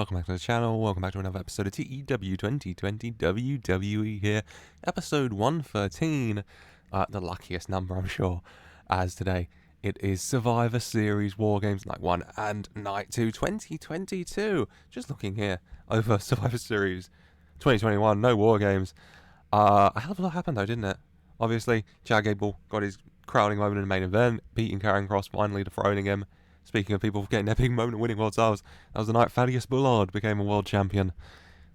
welcome back to the channel, welcome back to another episode of TEW 2020 WWE here, episode 113, the luckiest number I'm sure, as today it is Survivor Series WarGames Night 1 and Night 2 2022, just looking here over Survivor Series 2021, no WarGames, a hell of a lot happened though, didn't it? Obviously, Chad Gable got his crowning moment in the main event, beating Karrion Kross, finally dethroning him. Speaking of people getting their big moment and winning world titles, that was the night Thaddeus Bullard became a world champion,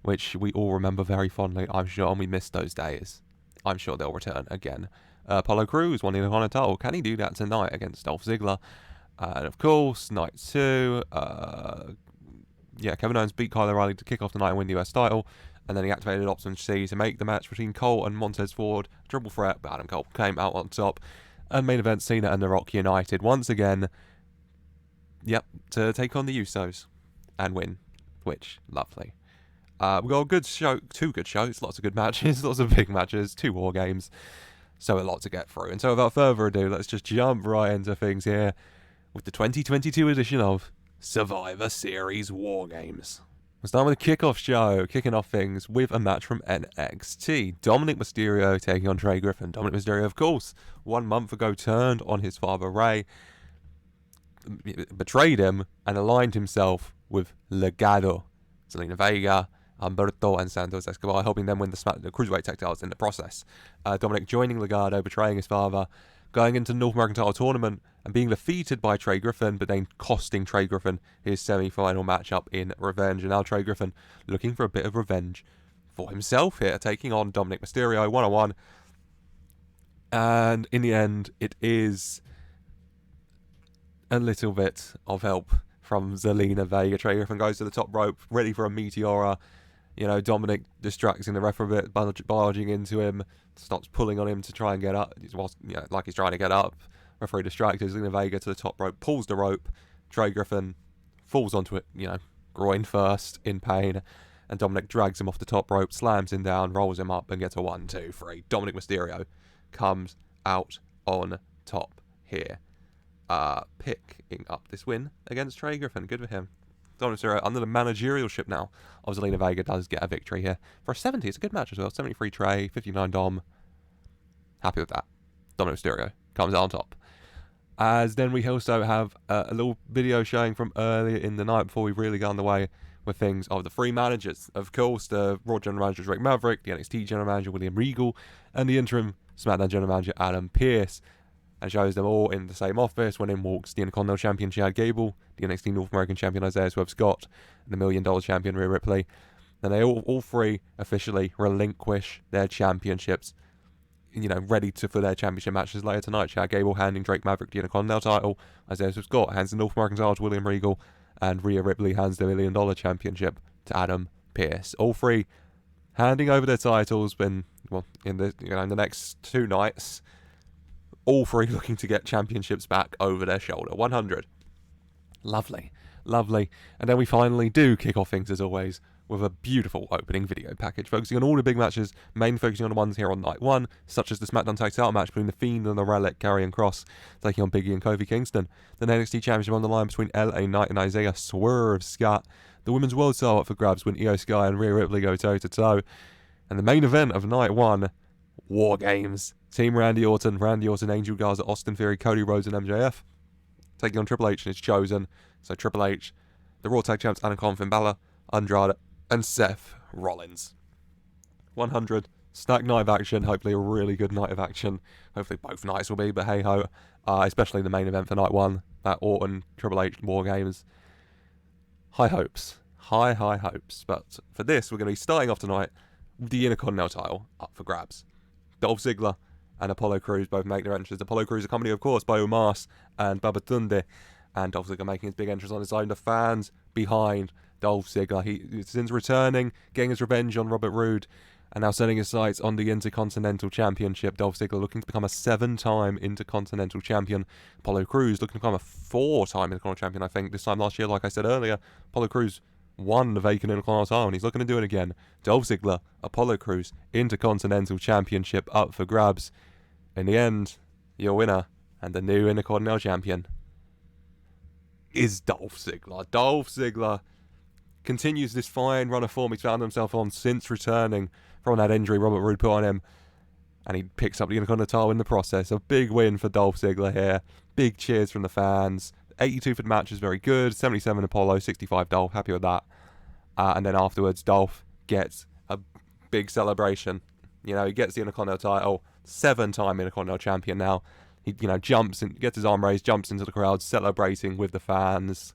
which we all remember very fondly, I'm sure, and we missed those days. I'm sure they'll return again. Apollo Crews won the Intercontinental. Can he do that tonight against Dolph Ziggler? And of course, night 2, Kevin Owens beat Kyle O'Reilly to kick off the night and win the US title, and then he activated Option C to make the match between Cole and Montez Ford a triple threat, but Adam Cole came out on top. And main event, Cena and The Rock united once again. Yep, to take on the Usos and win, which, lovely. We've got a good show, 2 good shows, lots of good matches, lots of big matches, 2 war games, so a lot to get through. And so without further ado, let's just jump right into things here with the 2022 edition of Survivor Series War Games. We'll start with a kickoff show, kicking off things with a match from NXT. Dominik Mysterio taking on Trey Griffin. Dominik Mysterio, of course, 1 month ago turned on his father Ray, betrayed him and aligned himself with Legado, Zelina, Vega, Humberto and Santos Escobar, helping them win the Cruiserweight tag titles in the process. Dominik joining Legado, betraying his father, going into the North American title tournament and being defeated by Trey Griffin, but then costing Trey Griffin his semi-final matchup in Revenge. And now Trey Griffin looking for a bit of revenge for himself here, taking on Dominik Mysterio one-on-one. And in the end, it is a little bit of help from Zelina, Vega. Trey Griffin goes to the top rope, ready for a Meteora. You know, Dominik distracting the ref a bit, barging into him, stops pulling on him to try and get up. Like he's trying to get up. Referee distracted. Zelina Vega to the top rope, pulls the rope. Trey Griffin falls onto it, groin first, in pain. And Dominik drags him off the top rope, slams him down, rolls him up, and gets a 1, 2, 3. Dominik Mysterio comes out on top here. Picking up this win against Trey Griffin. Good for him. Dominik Mysterio under the managerialship now of Zelina Vega does get a victory here. For a 70, it's a good match as well. 73 Trey, 59 Dom. Happy with that. Dominik Mysterio comes out on top. As then we also have a little video showing from earlier in the night before we really got underway with things of the 3 managers. Of course, the Raw General Manager Drake Maverick, the NXT General Manager William Regal, and the interim SmackDown General Manager Adam Pearce. And shows them all in the same office. When in walks the Intercontinental Champion Chad Gable, the NXT North American Champion Isaiah Swerve Scott, and the $1 Million Champion Rhea Ripley. And they all 3 officially relinquish their championships, ready for their championship matches later tonight. Chad Gable handing Drake Maverick the Intercontinental title, Isaiah Swerve Scott hands the North American title to William Regal, and Rhea Ripley hands the $1 Million Championship to Adam Pearce. All 3 handing over their titles in the next 2 nights. All 3 looking to get championships back over their shoulder. 100. Lovely. Lovely. And then we finally do kick off things, as always, with a beautiful opening video package, focusing on all the big matches, mainly focusing on the ones here on night 1, such as the SmackDown Tag Title match between The Fiend and the Relic, Karrion Kross, taking on Biggie and Kofi Kingston. The NXT Championship on the line between LA Knight and Isaiah Swerve Scott. The Women's World title up for grabs when Io Sky and Rhea Ripley go toe-to-toe. And the main event of night 1, War Games. Team Randy Orton, Angel Garza, Austin Theory, Cody Rhodes and MJF. Taking on Triple H and it's chosen. So Triple H, the Raw Tag Champs, Adam Cole, Finn Balor, Andrade, and Seth Rollins. 100. Stacked night of action. Hopefully a really good night of action. Hopefully both nights will be, but hey ho. Especially the main event for night 1. That Orton, Triple H, War Games. High hopes. High hopes. But for this, we're going to be starting off tonight with the Intercontinental title up for grabs. Dolph Ziggler and Apollo Crews both make their entrances. Apollo Crews accompanied, of course, by Omos and Babatunde. And Dolph Ziggler making his big entrance on his own. The fans behind Dolph Ziggler. Since returning, getting his revenge on Robert Roode, and now setting his sights on the Intercontinental Championship. Dolph Ziggler looking to become a 7-time Intercontinental Champion. Apollo Crews looking to become a 4-time Intercontinental Champion, I think. This time last year, like I said earlier, Apollo Crews won the vacant Intercontinental title, and he's looking to do it again. Dolph Ziggler, Apollo Crews, Intercontinental Championship up for grabs. In the end, your winner and the new Intercontinental Champion is Dolph Ziggler. Dolph Ziggler continues this fine run of form he's found himself on since returning from that injury Robert Roode put on him. And he picks up the Intercontinental in the process. A big win for Dolph Ziggler here. Big cheers from the fans. 82 for the match is very good. 77 Apollo, 65 Dolph. Happy with that. And then afterwards, Dolph gets a big celebration. You know, he gets the Intercontinental title. 7-time Intercontinental champion now. He, jumps and gets his arm raised, jumps into the crowd, celebrating with the fans.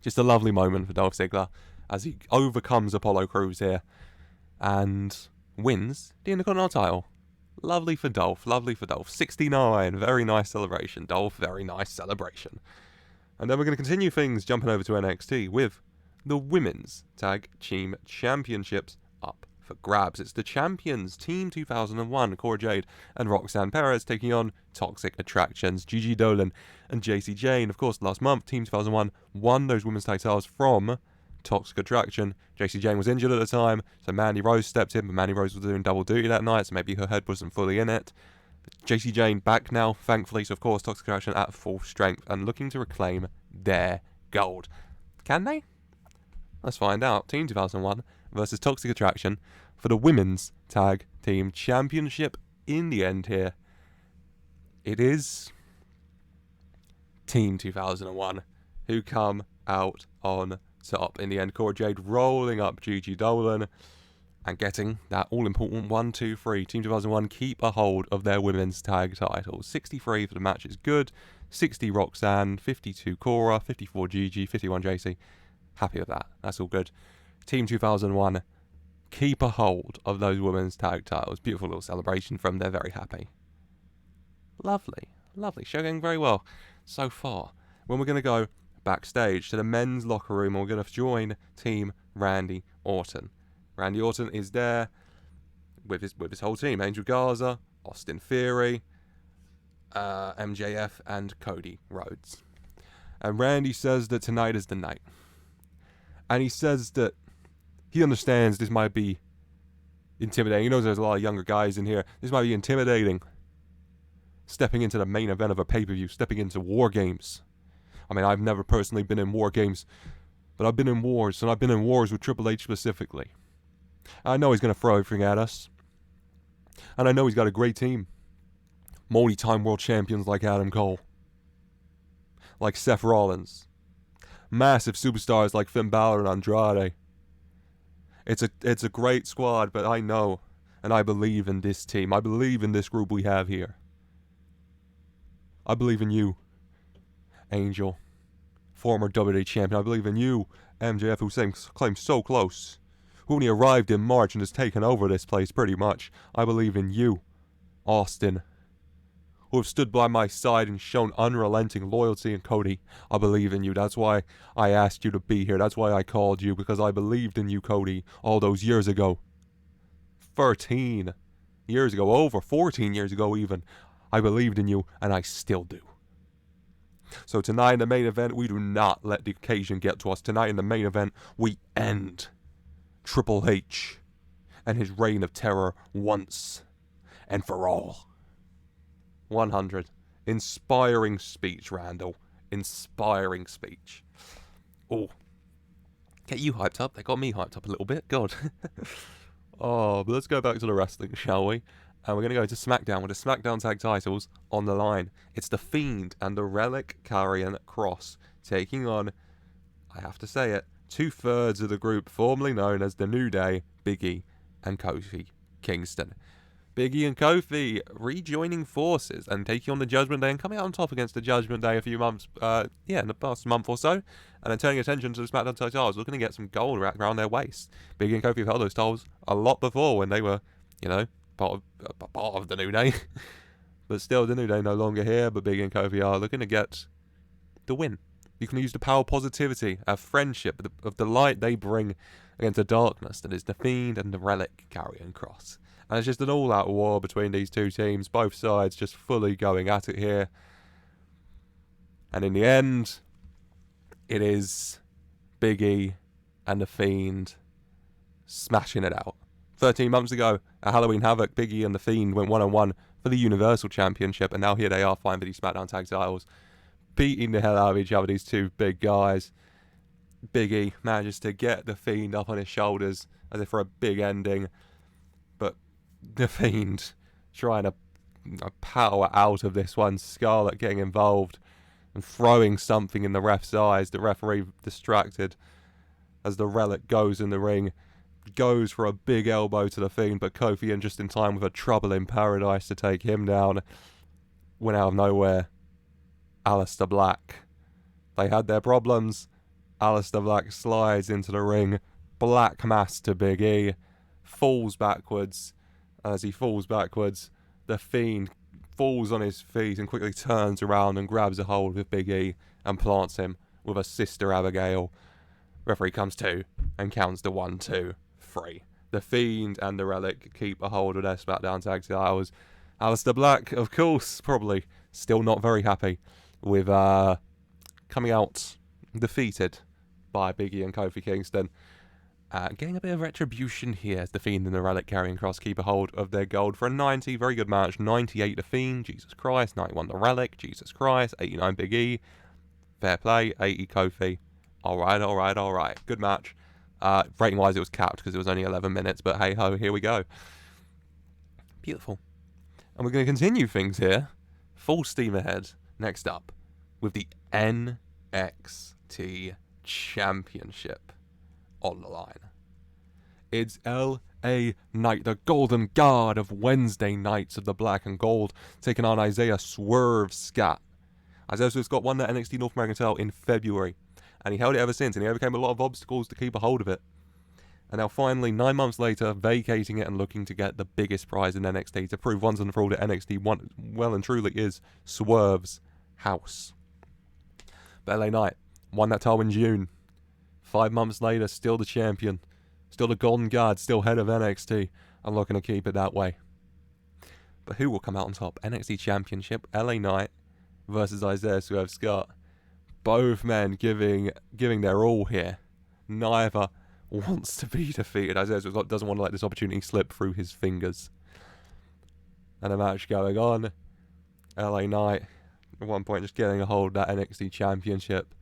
Just a lovely moment for Dolph Ziggler as he overcomes Apollo Crews here and wins the Intercontinental title. Lovely for Dolph, 69, very nice celebration. Dolph, very nice celebration. And then we're going to continue things, jumping over to NXT with the Women's Tag Team Championships up for grabs. It's the champions, Team 2001, Cora, Jade and Roxanne Perez taking on Toxic Attractions, Gigi, Dolin and Jayne. Of course, last month, Team 2001 won those women's tag titles from Toxic Attraction. Jayne was injured at the time, so Mandy Rose stepped in, but Mandy Rose was doing double duty that night, so maybe her head wasn't fully in it. Jayne back now, thankfully, so of course Toxic Attraction at full strength and looking to reclaim their gold. Can they? Let's find out. Team 2001 versus Toxic Attraction for the Women's Tag Team Championship. In the end here, it is Team 2001 who come out on top in the end. Cora Jade rolling up Gigi Dolin and getting that all-important 1-2-3. Team 2001 keep a hold of their women's tag titles. 63 for the match is good. 60 Roxanne, 52 Cora, 54 Gigi, 51 JC. Happy with that. That's all good. Team 2001 keep a hold of those women's tag titles. Beautiful little celebration from them. Very happy. Lovely. Show going very well so far. When we're going to go backstage to the men's locker room, and we're going to join Team Randy Orton. Randy Orton is there with his whole team. Angel Garza, Austin Theory, MJF and Cody Rhodes. And Randy says that tonight is the night. And he says that he understands this might be intimidating. He knows there's a lot of younger guys in here. This might be intimidating. Stepping into the main event of a pay-per-view, stepping into WarGames. I mean, I've never personally been in WarGames, but I've been in wars, and I've been in wars with Triple H specifically. I know he's going to throw everything at us. And I know he's got a great team. Multi-time world champions like Adam Cole. Like Seth Rollins. Massive superstars like Finn Balor and Andrade. It's a great squad, but I know, and I believe in this team. I believe in this group we have here. I believe in you, Angel, former WWE champion. I believe in you, MJF, who claims so close, who only arrived in March and has taken over this place pretty much. I believe in you, Austin, who have stood by my side and shown unrelenting loyalty. And Cody, I believe in you. That's why I asked you to be here. That's why I called you, because I believed in you, Cody, all those years ago. 13 years ago, over 14 years ago even. I believed in you, and I still do. So tonight in the main event, we do not let the occasion get to us. Tonight in the main event, we end Triple H and his reign of terror once and for all. 100. Inspiring speech, Randall. Inspiring speech. Oh, get you hyped up. They got me hyped up a little bit. God. But let's go back to the wrestling, shall we? And we're going to go to SmackDown with the SmackDown tag titles on the line. It's the Fiend and the Relic Karrion Kross taking on, I have to say it, 2/3 of the group formerly known as the New Day, Big E and Kofi Kingston. Big E and Kofi rejoining forces and taking on the Judgment Day and coming out on top against the Judgment Day a few months, in the past month or so, and then turning attention to the SmackDown tag titles, looking to get some gold wrapped around their waist. Big E and Kofi have held those titles a lot before when they were, part of the New Day. But still, the New Day no longer here, but Big E and Kofi are looking to get the win. You can use the power of positivity, of friendship, of the light they bring against the darkness that is the Fiend and the Relic Karrion Kross. And it's just an all-out war between these two teams, both sides just fully going at it here. And in the end, it is Big E and the Fiend smashing it out. 13 months ago, at Halloween Havoc, Big E and the Fiend went one-on-one for the Universal Championship, and now here they are fighting for these SmackDown tag titles, beating the hell out of each other, these two big guys. Big E manages to get the Fiend up on his shoulders as if for a big ending, but the Fiend trying to power out of this one. Scarlett getting involved and throwing something in the ref's eyes. The referee distracted as the Relic goes in the ring, goes for a big elbow to the Fiend, but Kofi in just in time with a Trouble in Paradise to take him down. When out of nowhere, Aleister Black. They had their problems. Aleister Black slides into the ring, black mass to Big E, falls backwards. As he falls backwards, the Fiend falls on his feet and quickly turns around and grabs a hold of Big E and plants him with a Sister Abigail. Referee comes to and counts to 1, 2, 3. The Fiend and the Relic keep a hold of their SmackDown tag titles. Aleister Black, of course, probably still not very happy with coming out defeated by Big E and Kofi Kingston. Getting a bit of retribution here as the Fiend and the Relic Karrion Kross keep a hold of their gold for a 90. Very good match. 98 the Fiend, Jesus Christ. 91 the Relic, Jesus Christ. 89 Big E, fair play. 80 Kofi. Alright. Good match. Rating wise it was capped because it was only 11 minutes, but hey ho, here we go. Beautiful. And we're going to continue things here. Full steam ahead. Next up, with the NXT Championship on the line. It's LA Knight, the Golden Guard of Wednesday nights of the Black and Gold, taking on Isaiah Swerve Scott. Isaiah Swerve Scott won the NXT North American title in February, and he held it ever since, and he overcame a lot of obstacles to keep a hold of it. And now finally, 9 months later, vacating it and looking to get the biggest prize in NXT to prove once and for all that NXT well and truly is Swerve's house. But LA Knight won that title in June. 5 months later, still the champion, still the Golden Guard, still head of NXT, and looking to keep it that way. But who will come out on top? NXT Championship, LA Knight versus Isaiah Swerve Scott. Both men giving their all here. Neither wants to be defeated. Isaiah Swerve Scott doesn't want to let this opportunity slip through his fingers. And a match going on. LA Knight, at one point, just getting a hold of that NXT Championship.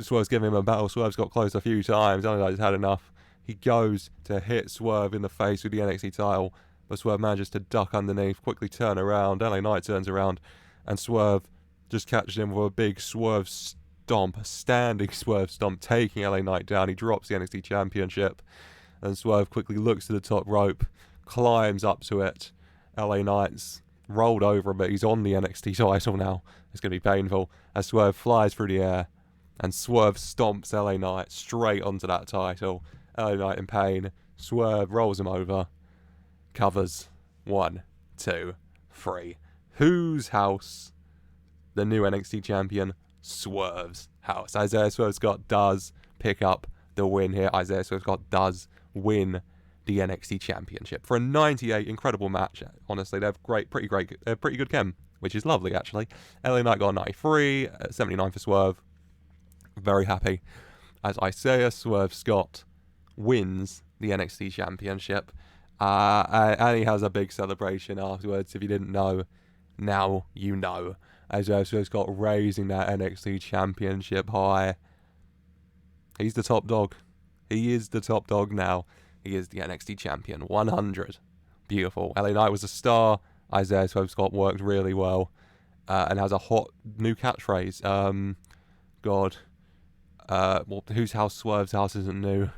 Swerve's giving him a battle. Swerve's got close a few times. LA Knight's had enough. He goes to hit Swerve in the face with the NXT title, but Swerve manages to duck underneath, quickly turn around. LA Knight turns around, and Swerve just catches him with a big Swerve stomp, a standing Swerve stomp, taking LA Knight down. He drops the NXT Championship, and Swerve quickly looks to the top rope, climbs up to it. LA Knight's rolled over him, but he's on the NXT title now. It's going to be painful as Swerve flies through the air, and Swerve stomps LA Knight straight onto that title. LA Knight in pain. Swerve rolls him over. Covers. 1, 2, 3. Whose house? The new NXT champion, Swerve's house. Isaiah Swerve Scott does pick up the win here. Isaiah Swerve Scott does win the NXT championship for a 98. Incredible match. Honestly, they're pretty good chem, which is lovely actually. LA Knight got a 93, 79 for Swerve. Very happy as Isaiah Swerve Scott wins the NXT Championship, and he has a big celebration afterwards. If you didn't know, now you know. Isaiah Swerve Scott raising that NXT Championship high. He's the top dog. He is the top dog now. He is the NXT Champion. 100. Beautiful. LA Knight was a star. Isaiah Swerve Scott worked really well, and has a hot new catchphrase. Well, whose house? Swerve's house isn't new,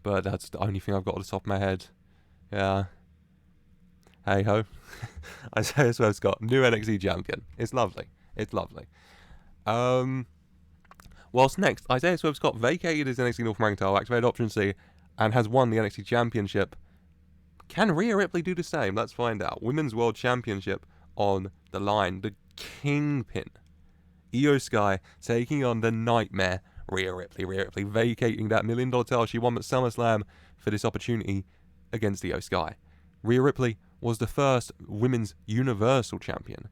but that's the only thing I've got on the top of my head. Yeah. Hey ho. Isaiah Swerve Scott, new NXT champion. It's lovely. Whilst next, Isaiah Swerve Scott vacated his NXT North American title, activated Option C, and has won the NXT Championship. Can Rhea Ripley do the same? Let's find out. Women's World Championship on the line. The Kingpin, Io Sky, taking on the Nightmare, Rhea Ripley. Rhea Ripley vacating that $1 million title she won at SummerSlam for this opportunity against Io Sky. Rhea Ripley was the first Women's Universal Champion.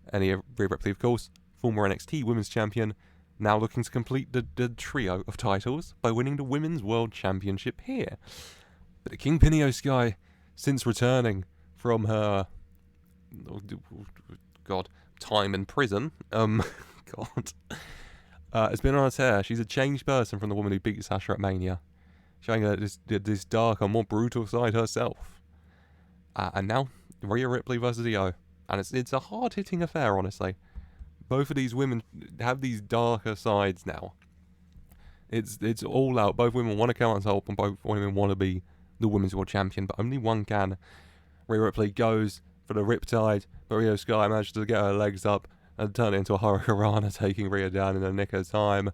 And Rhea Ripley, of course, former NXT Women's Champion, now looking to complete the trio of titles by winning the Women's World Championship here. But the Kingpin Io Sky, since returning from her time in prison, has been on a tear. She's a changed person from the woman who beat Sasha at Mania, showing her this darker, more brutal side herself. And now, Rhea Ripley versus EO. And it's a hard-hitting affair, honestly. Both of these women have these darker sides now. It's all out. Both women want to come on top, and both women want to be the Women's World Champion, but only one can. Rhea Ripley goes for the Riptide, but Io Sky manages to get her legs up and turn it into a Hurricanrana, taking Rhea down in the nick of time.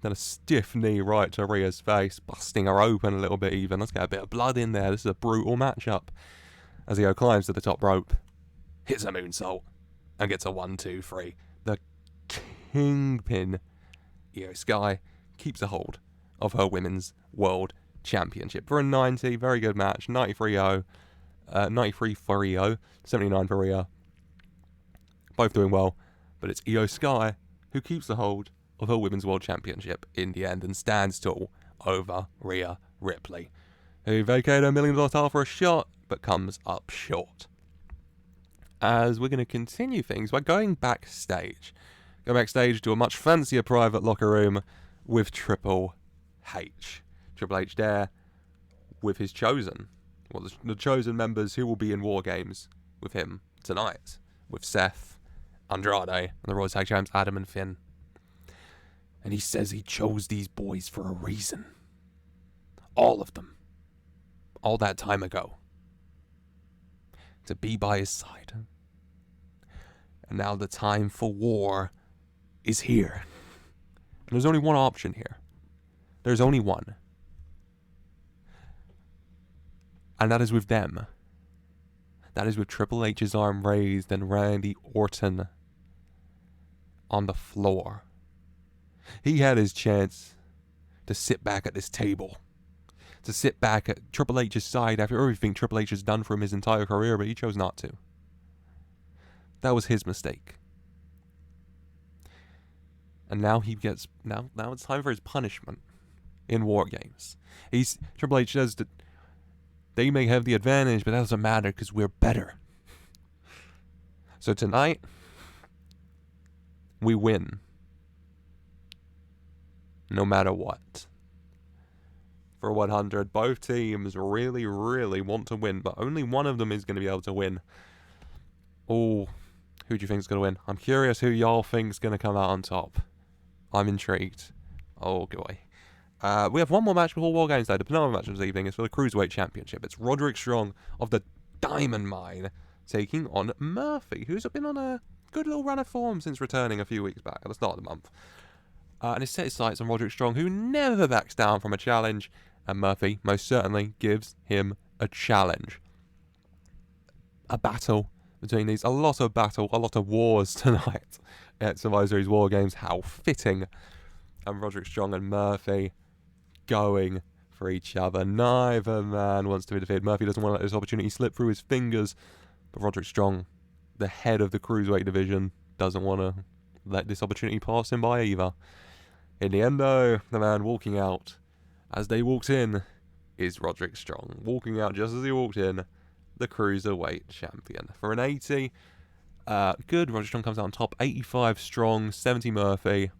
Then a stiff knee right to Rhea's face, busting her open a little bit even. Let's get a bit of blood in there. This is a brutal matchup. As Io climbs to the top rope, hits a moonsault, and gets a 1-2-3. The Kingpin, Io Sky, keeps a hold of her Women's World Championship for a 90. Very good match. 93 for Io, 79 for Rhea. Both doing well, but it's Io Sky who keeps the hold of her Women's World Championship in the end and stands tall over Rhea Ripley, who vacated her $1 million title for a shot, but comes up short. As we're going to continue things by going backstage. Go backstage to a much fancier private locker room with Triple H. Triple H there with his chosen. Well, the chosen members who will be in WarGames with him tonight. With Seth, Andrade, and the Raw Tag Champs Adam and Finn. And he says he chose these boys for a reason. All of them. All that time ago. To be by his side. And now the time for war is here. And there's only one option here. There's only one. And that is with them. That is with Triple H's arm raised and Randy Orton on the floor. He had his chance to sit back at this table. To sit back at Triple H's side after everything Triple H has done for him his entire career, but he chose not to. That was his mistake. And now he gets... Now it's time for his punishment in WarGames. Triple H says that they may have the advantage, but that doesn't matter because we're better. So tonight, we win. No matter what. For 100, both teams really, really want to win, but only one of them is going to be able to win. Oh, who do you think is going to win? I'm curious who y'all think is going to come out on top. I'm intrigued. Oh, boy. We have one more match before WarGames Day. The penultimate match of this evening is for the Cruiserweight Championship. It's Roderick Strong of the Diamond Mine taking on Murphy, who's been on a good little run of form since returning a few weeks back at the start of the month. And he's set his sights on Roderick Strong, who never backs down from a challenge, and Murphy most certainly gives him a challenge. A battle between these. A lot of wars tonight at Survivor Series WarGames. How fitting. And Roderick Strong and Murphy going for each other. Neither man wants to be defeated. Murphy doesn't want to let this opportunity slip through his fingers, but Roderick Strong, the head of the Cruiserweight division, doesn't want to let this opportunity pass him by either. In the end, though, the man walking out as they walked in is Roderick Strong. Walking out just as he walked in, the Cruiserweight champion. For an 80, good. Roderick Strong comes out on top. 85 Strong, 70 Murphy.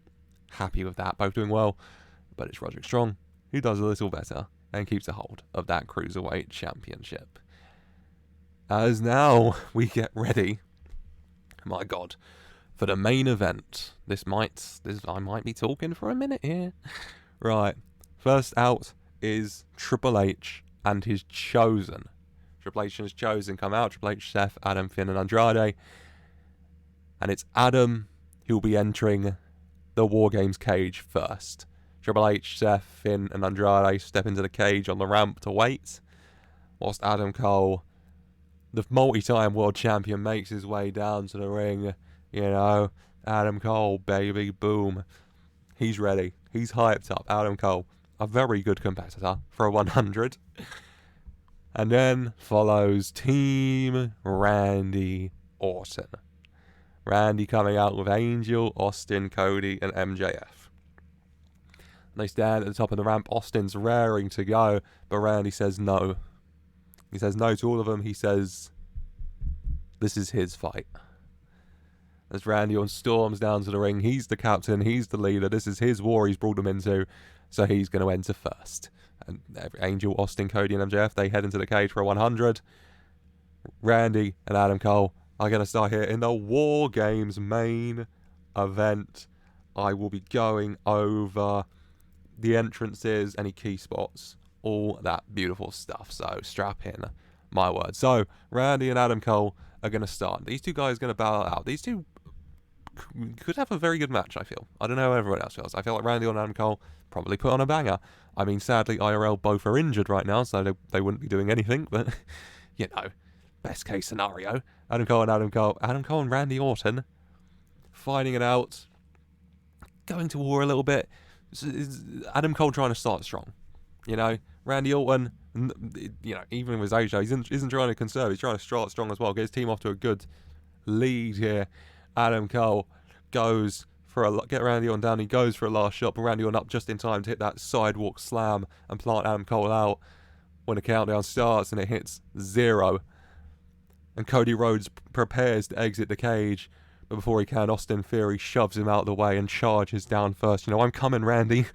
Happy with that. Both doing well. But it's Roderick Strong who does a little better and keeps a hold of that Cruiserweight Championship. As now we get ready, my God, for the main event. I might be talking for a minute here. Right. First out is Triple H and his chosen. Triple H and his chosen come out. Triple H, Seth, Adam, Finn, and Andrade. And it's Adam who will be entering the WarGames cage first. Triple H, Seth, Finn, and Andrade step into the cage on the ramp to wait, whilst Adam Cole, the multi-time world champion, makes his way down to the ring. You know, Adam Cole, baby, boom. He's ready. He's hyped up. Adam Cole, a very good competitor for a 100. And then follows Team Randy Orton. Randy coming out with Angel, Austin, Cody, and MJF. They stand at the top of the ramp. Austin's raring to go, but Randy says no. He says no to all of them. He says this is his fight. as Randy Orton storms down to the ring. He's the captain, he's the leader, this is his war he's brought them into, so he's going to enter first. And Angel, Austin, Cody and MJF, they head into the cage for a 100. Randy and Adam Cole are going to start here in the WarGames main event. I will be going over the entrances, any key spots, all that beautiful stuff, so strap in, my word. So Randy and Adam Cole are going to start. These two guys are going to battle out. These two could have a very good match, I feel. I don't know how everyone else feels. I feel like Randy and Adam Cole probably put on a banger. I mean, sadly, IRL both are injured right now, so they wouldn't be doing anything, but, you know, best case scenario. Adam Cole and Randy Orton fighting it out, going to war a little bit. Adam Cole trying to start strong, you know. Randy Orton, you know, even with his age, he isn't trying to conserve. He's trying to start strong as well. Get his team off to a good lead here. Adam Cole goes for get Randy Orton down. He goes for a last shot, but Randy Orton up just in time to hit that sidewalk slam and plant Adam Cole out when the countdown starts, and it hits 0. And Cody Rhodes prepares to exit the cage, but before he can, Austin Theory shoves him out of the way and charges down first. You know, I'm coming, Randy.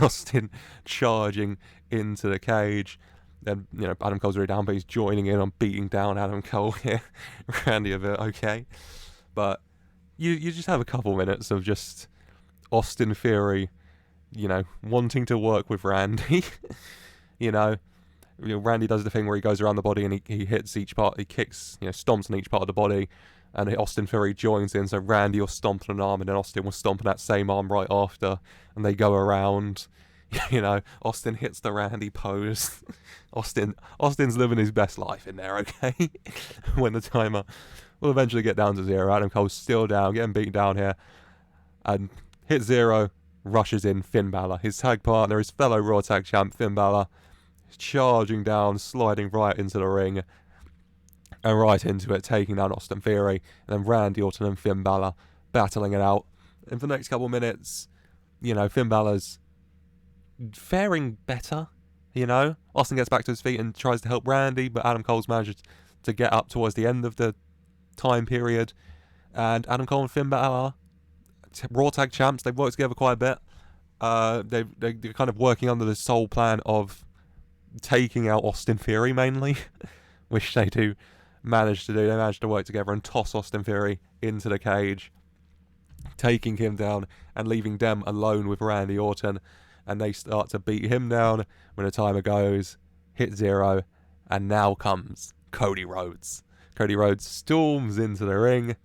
Austin charging into the cage. Then, you know, Adam Cole's already down, but he's joining in on beating down Adam Cole here. Randy a bit okay. But you just have a couple minutes of just Austin Theory, you know, wanting to work with Randy. you know, Randy does the thing where he goes around the body and he hits each part, he kicks, you know, stomps on each part of the body, and Austin Theory joins in, so Randy will stomp on an arm and then Austin will stomp on that same arm right after, and they go around. You know, Austin hits the Randy pose. Austin's living his best life in there, okay? When the timer will eventually get down to 0. Adam Cole's still down, getting beaten down here, and hit 0, rushes in Finn Balor, his tag partner, his fellow Raw Tag Champ Finn Balor, charging down, sliding right into the ring, and right into it, taking down Austin Theory, and then Randy Orton and Finn Balor battling it out. And for the next couple of minutes, you know, Finn Balor's faring better, you know. Austin gets back to his feet and tries to help Randy, but Adam Cole's managed to get up towards the end of the time period. And Adam Cole and Finn Balor, Raw Tag Champs, they've worked together quite a bit. They're kind of working under the sole plan of taking out Austin Theory mainly, which they do manage to do. They manage to work together and toss Austin Theory into the cage, taking him down and leaving them alone with Randy Orton. And they start to beat him down when the timer goes, hit 0, and now comes Cody Rhodes. Cody Rhodes storms into the ring,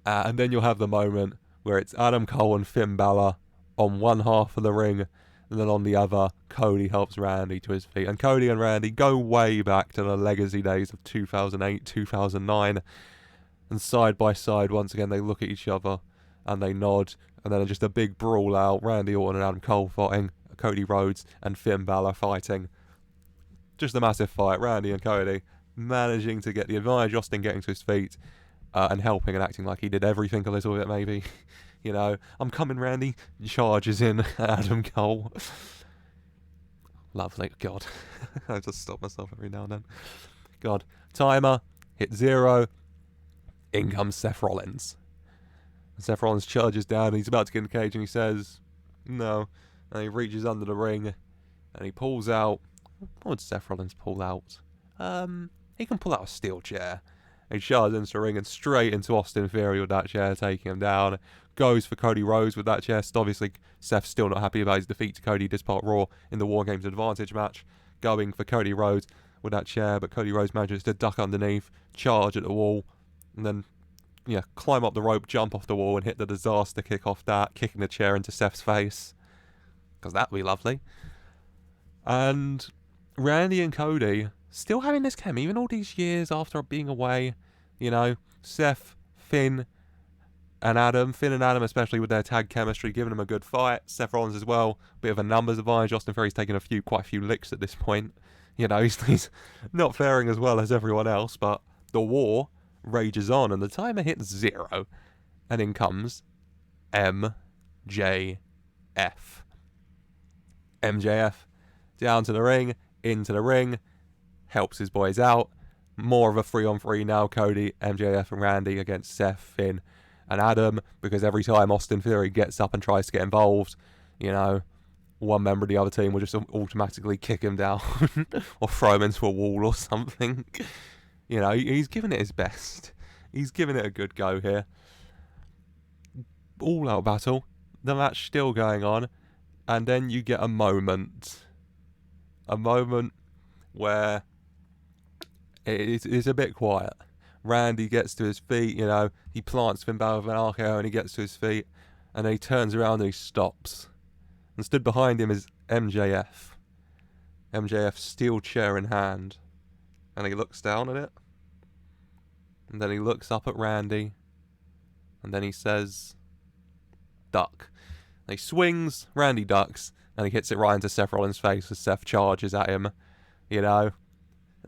and then you'll have the moment where it's Adam Cole and Finn Balor on one half of the ring, and then on the other, Cody helps Randy to his feet. And Cody and Randy go way back to the legacy days of 2008, 2009, and side by side, once again, they look at each other and they nod. And then just a big brawl out. Randy Orton and Adam Cole fighting. Cody Rhodes and Finn Balor fighting. Just a massive fight. Randy and Cody managing to get the advantage. Austin getting to his feet and helping and acting like he did everything a little bit, maybe. You know, I'm coming, Randy. Charges in Adam Cole. Lovely. God. I just stop myself every now and then. God. Timer. Hit 0. In comes Seth Rollins. Seth Rollins charges down, and he's about to get in the cage, and he says, no. And he reaches under the ring, and he pulls out... What would Seth Rollins pull out? He can pull out a steel chair. And he charges into the ring and straight into Austin Theory with that chair, taking him down. Goes for Cody Rhodes with that chair. Obviously, Seth's still not happy about his defeat to Cody this part Raw in the WarGames Advantage match. Going for Cody Rhodes with that chair, but Cody Rhodes manages to duck underneath, charge at the wall, and then... yeah, climb up the rope, jump off the wall, and hit the disaster kick off that, kicking the chair into Seth's face. Because that'd be lovely. And Randy and Cody still having this chem, even all these years after being away. You know, Seth, Finn, and Adam. Finn and Adam, especially with their tag chemistry, giving them a good fight. Seth Rollins as well, bit of a numbers advantage. Austin Theory's taking quite a few licks at this point. You know, he's not faring as well as everyone else, but the war rages on, and the timer hits 0, and in comes MJF. MJF down to the ring, into the ring, helps his boys out, more of a 3-on-3 now. Cody, MJF and Randy against Seth, Finn and Adam, because every time Austin Theory gets up and tries to get involved, you know, one member of the other team will just automatically kick him down or throw him into a wall or something. You know, he's giving it his best. He's giving it a good go here. All out battle. The match still going on. And then you get a moment. A moment where it's a bit quiet. Randy gets to his feet, you know. He plants Finn Balor with an RKO and he gets to his feet. And then he turns around and he stops. And stood behind him is MJF. MJF steel chair in hand. And he looks down at it. And then he looks up at Randy. And then he says, duck. And he swings, Randy ducks, and he hits it right into Seth Rollins' face as Seth charges at him. You know,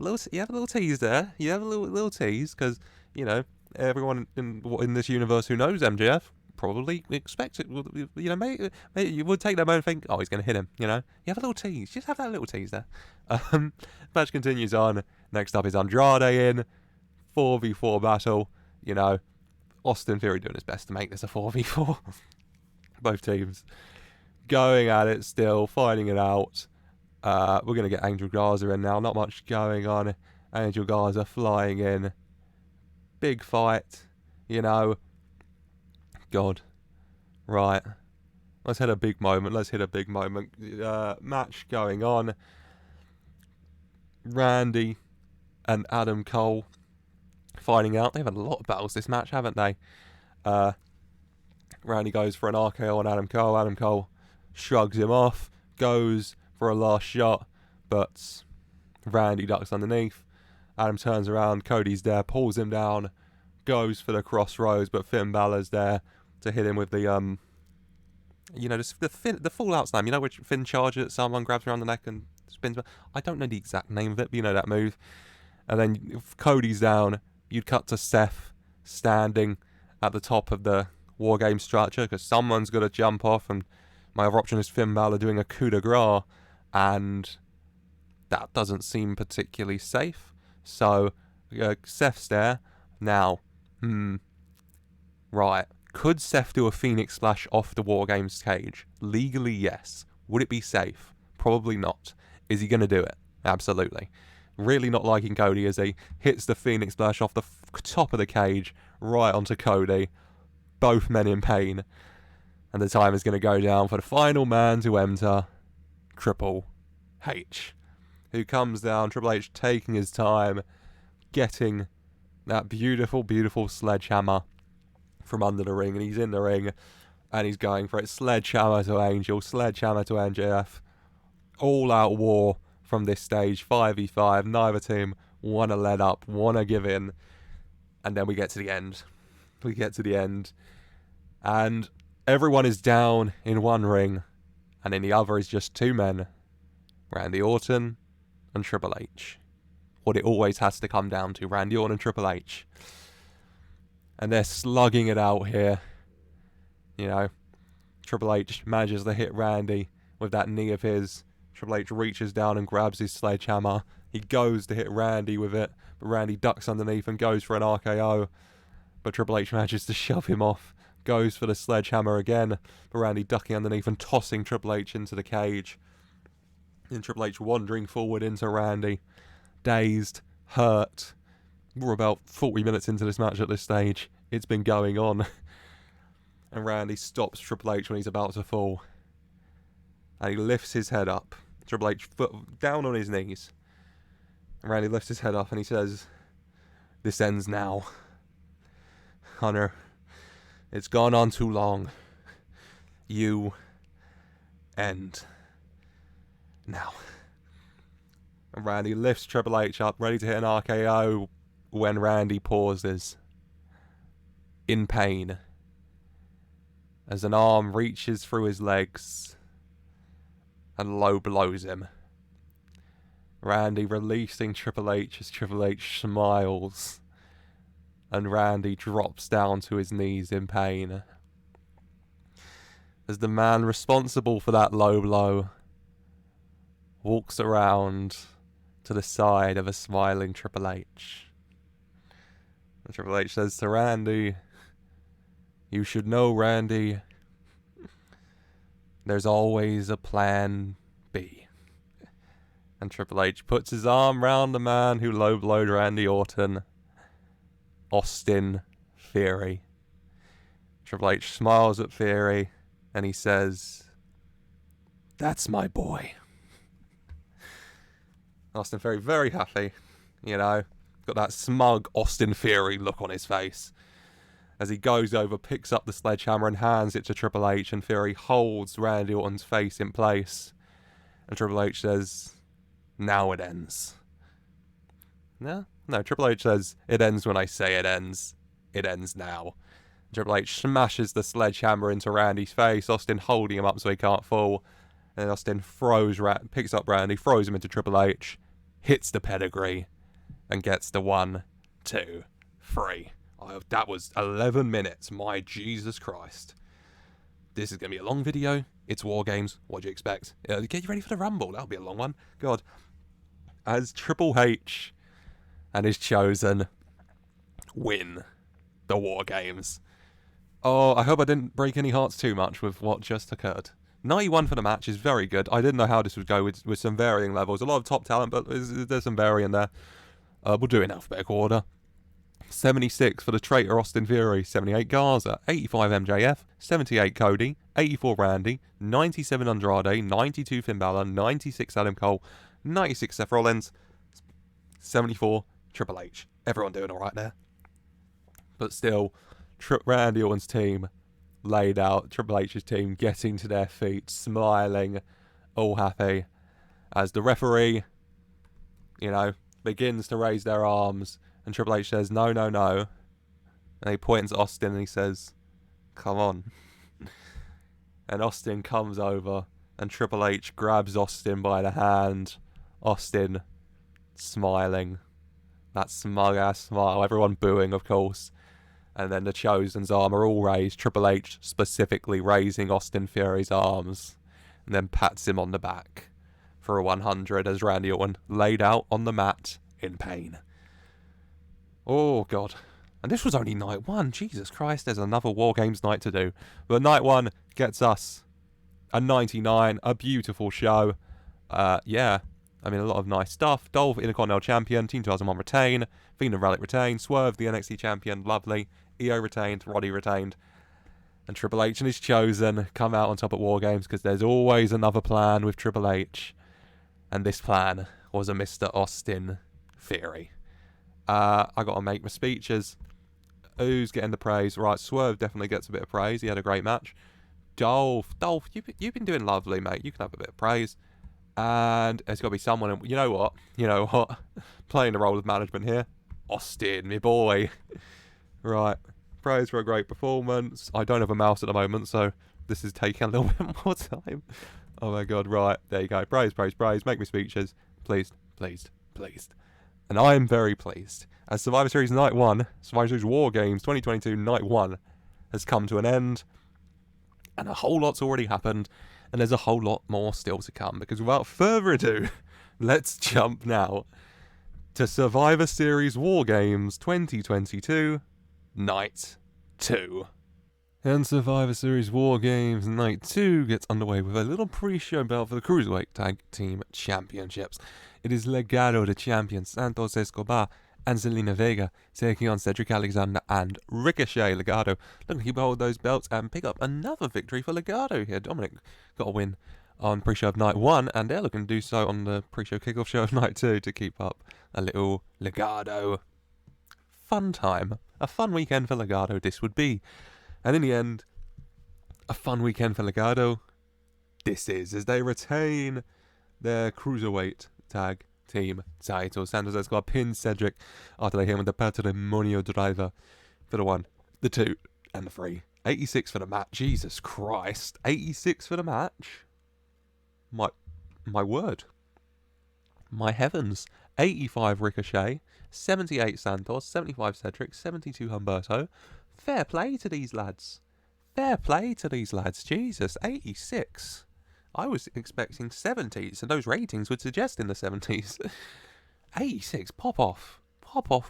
you have a little tease there. You have a little tease, because, you know, everyone in this universe who knows MJF probably expects it. You know, maybe you would take that moment and think, oh, he's going to hit him, you know. You have a little tease. Just have that little tease there. Match continues on. Next up is Andrade in. 4v4 battle. You know, Austin Theory doing his best to make this a 4v4. Both teams going at it still, fighting it out. We're going to get Angel Garza in now. Not much going on. Angel Garza flying in. Big fight. You know. God. Right. Let's hit a big moment. Match going on. Randy and Adam Cole fighting out. They've had a lot of battles this match, haven't they? Randy goes for an RKO on Adam Cole. Adam Cole shrugs him off, goes for a last shot, but Randy ducks underneath. Adam turns around, Cody's there, pulls him down, goes for the crossroads, but Finn Balor's there to hit him with the, you know, the Fallout Slam. You know, which Finn charges at someone, grabs around the neck and spins. I don't know the exact name of it, but you know that move. And then if Cody's down, you'd cut to Seth standing at the top of the WarGames structure, because someone's got to jump off, and my other option is Finn Balor doing a coup de grace, and that doesn't seem particularly safe. So Seth's there. Now, right. Could Seth do a Phoenix Splash off the WarGames cage? Legally, yes. Would it be safe? Probably not. Is he going to do it? Absolutely. Really not liking Cody as he hits the Phoenix Splash off the top of the cage right onto Cody. Both men in pain. And the time is going to go down for the final man to enter, Triple H, who comes down. Triple H taking his time, getting that beautiful, beautiful sledgehammer from under the ring. And he's in the ring, and he's going for it. Sledgehammer to Angel, sledgehammer to MJF. All out war from this stage, 5v5. Neither team want to let up, want to give in. And then we get to the end. And everyone is down in one ring, and in the other is just two men, Randy Orton and Triple H. What it always has to come down to, Randy Orton and Triple H. And they're slugging it out here. You know, Triple H manages to hit Randy with that knee of his. Triple H reaches down and grabs his sledgehammer. He goes to hit Randy with it, but Randy ducks underneath and goes for an RKO. But Triple H manages to shove him off. Goes for the sledgehammer again, but Randy ducking underneath and tossing Triple H into the cage. And Triple H wandering forward into Randy. Dazed, hurt. We're about 40 minutes into this match at this stage. It's been going on. And Randy stops Triple H when he's about to fall. And he lifts his head up. Triple H foot down on his knees. And Randy lifts his head up and he says, "This ends now. Hunter, it's gone on too long. You end now." And Randy lifts Triple H up, ready to hit an RKO, when Randy pauses, in pain, as an arm reaches through his legs and low blows him. Randy releasing Triple H as Triple H smiles, and Randy drops down to his knees in pain. As the man responsible for that low blow walks around, to the side of a smiling Triple H. And Triple H says to Randy, "You should know, Randy, there's always a plan B." And Triple H puts his arm round the man who low-blowed Randy Orton, Austin Theory. Triple H smiles at Theory and he says, "That's my boy." Austin Theory very happy, you know, got that smug Austin Theory look on his face. As he goes over, picks up the sledgehammer and hands it to Triple H, and Theory holds Randy Orton's face in place. And Triple H says, "Now it ends." No, Triple H says, "It ends when I say it ends. It ends now." Triple H smashes the sledgehammer into Randy's face, Austin holding him up so he can't fall. And then Austin picks up Randy, throws him into Triple H, hits the pedigree, and gets the 1, 2, 3. That was 11 minutes. My Jesus Christ. This is going to be a long video. It's WarGames. What do you expect? Get you ready for the Rumble. That'll be a long one. God. As Triple H and his Chosen win the WarGames. Oh, I hope I didn't break any hearts too much with what just occurred. 91 for the match is very good. I didn't know how this would go with some varying levels. A lot of top talent, but there's some varying there. We'll do it in alphabetical order. 76 for the traitor Austin Theory, 78 Garza, 85 MJF, 78 Cody, 84 Randy, 97 Andrade, 92 Finn Balor, 96 Adam Cole, 96 Seth Rollins, 74 Triple H. Everyone doing alright there. But still, Randy Orton's team laid out, Triple H's team getting to their feet, smiling, all happy, as the referee, begins to raise their arms, and Triple H says, "No, no, no." And he points at Austin and he says, "Come on." And Austin comes over, and Triple H grabs Austin by the hand. Austin smiling. That smug-ass smile. Everyone booing, of course. And then the Chosen's arm are all raised. Triple H specifically raising Austin Theory's arms. And then pats him on the back for a 100 as Randy Orton laid out on the mat in pain. Oh, God. And this was only night one. Jesus Christ, there's another WarGames night to do. But night one gets us a 99, a beautiful show. Yeah. I mean, a lot of nice stuff. Dolph, Intercontinental Champion. Team 2001 retain. Fiend and Relic retain. Swerve, the NXT Champion. Lovely. EO retained. Roddy retained. And Triple H and his Chosen come out on top at WarGames because there's always another plan with Triple H. And this plan was a Mr. Austin Theory. I got to make my speeches. Who's getting the praise? Right, Swerve definitely gets a bit of praise. He had a great match. Dolph, you've been doing lovely, mate. You can have a bit of praise. And there's got to be someone, you know what, playing the role of management here. Austin, me boy. Right, praise for a great performance. I don't have a mouse at the moment, so this is taking a little bit more time. Oh my God, right, there you go. Praise, praise, praise. Make me speeches. Pleased, pleased, pleased. And I am very pleased, as Survivor Series Night 1, Survivor Series WarGames 2022 Night 1 has come to an end, and a whole lot's already happened, and there's a whole lot more still to come, because without further ado, let's jump now to Survivor Series WarGames 2022 Night 2. And Survivor Series WarGames Night 2 gets underway with a little pre-show bout for the Cruiserweight Tag Team Championships. It is Legado de Champions Santos Escobar and Zelina Vega taking on Cedric Alexander and Ricochet. Legado looking to keep hold of those belts and pick up another victory for Legado here. Dominik got a win on pre-show of Night 1, and they're looking to do so on the pre-show kickoff show of Night 2 to keep up a little Legado fun time. A fun weekend for Legado this would be. And in the end, a fun weekend for Legado this is, as they retain their Cruiserweight Tag Team title. Santos Escobar pins Cedric after they hit him with the Patrimonio Driver for the 1, the 2, and the 3. 86 for the match. Jesus Christ. 86 for the match. My word. My heavens. 85 Ricochet. 78 Santos. 75 Cedric. 72 Humberto. Fair play to these lads. Fair play to these lads. Jesus. 86. I was expecting 70s, and those ratings would suggest in the 70s. 86, pop off,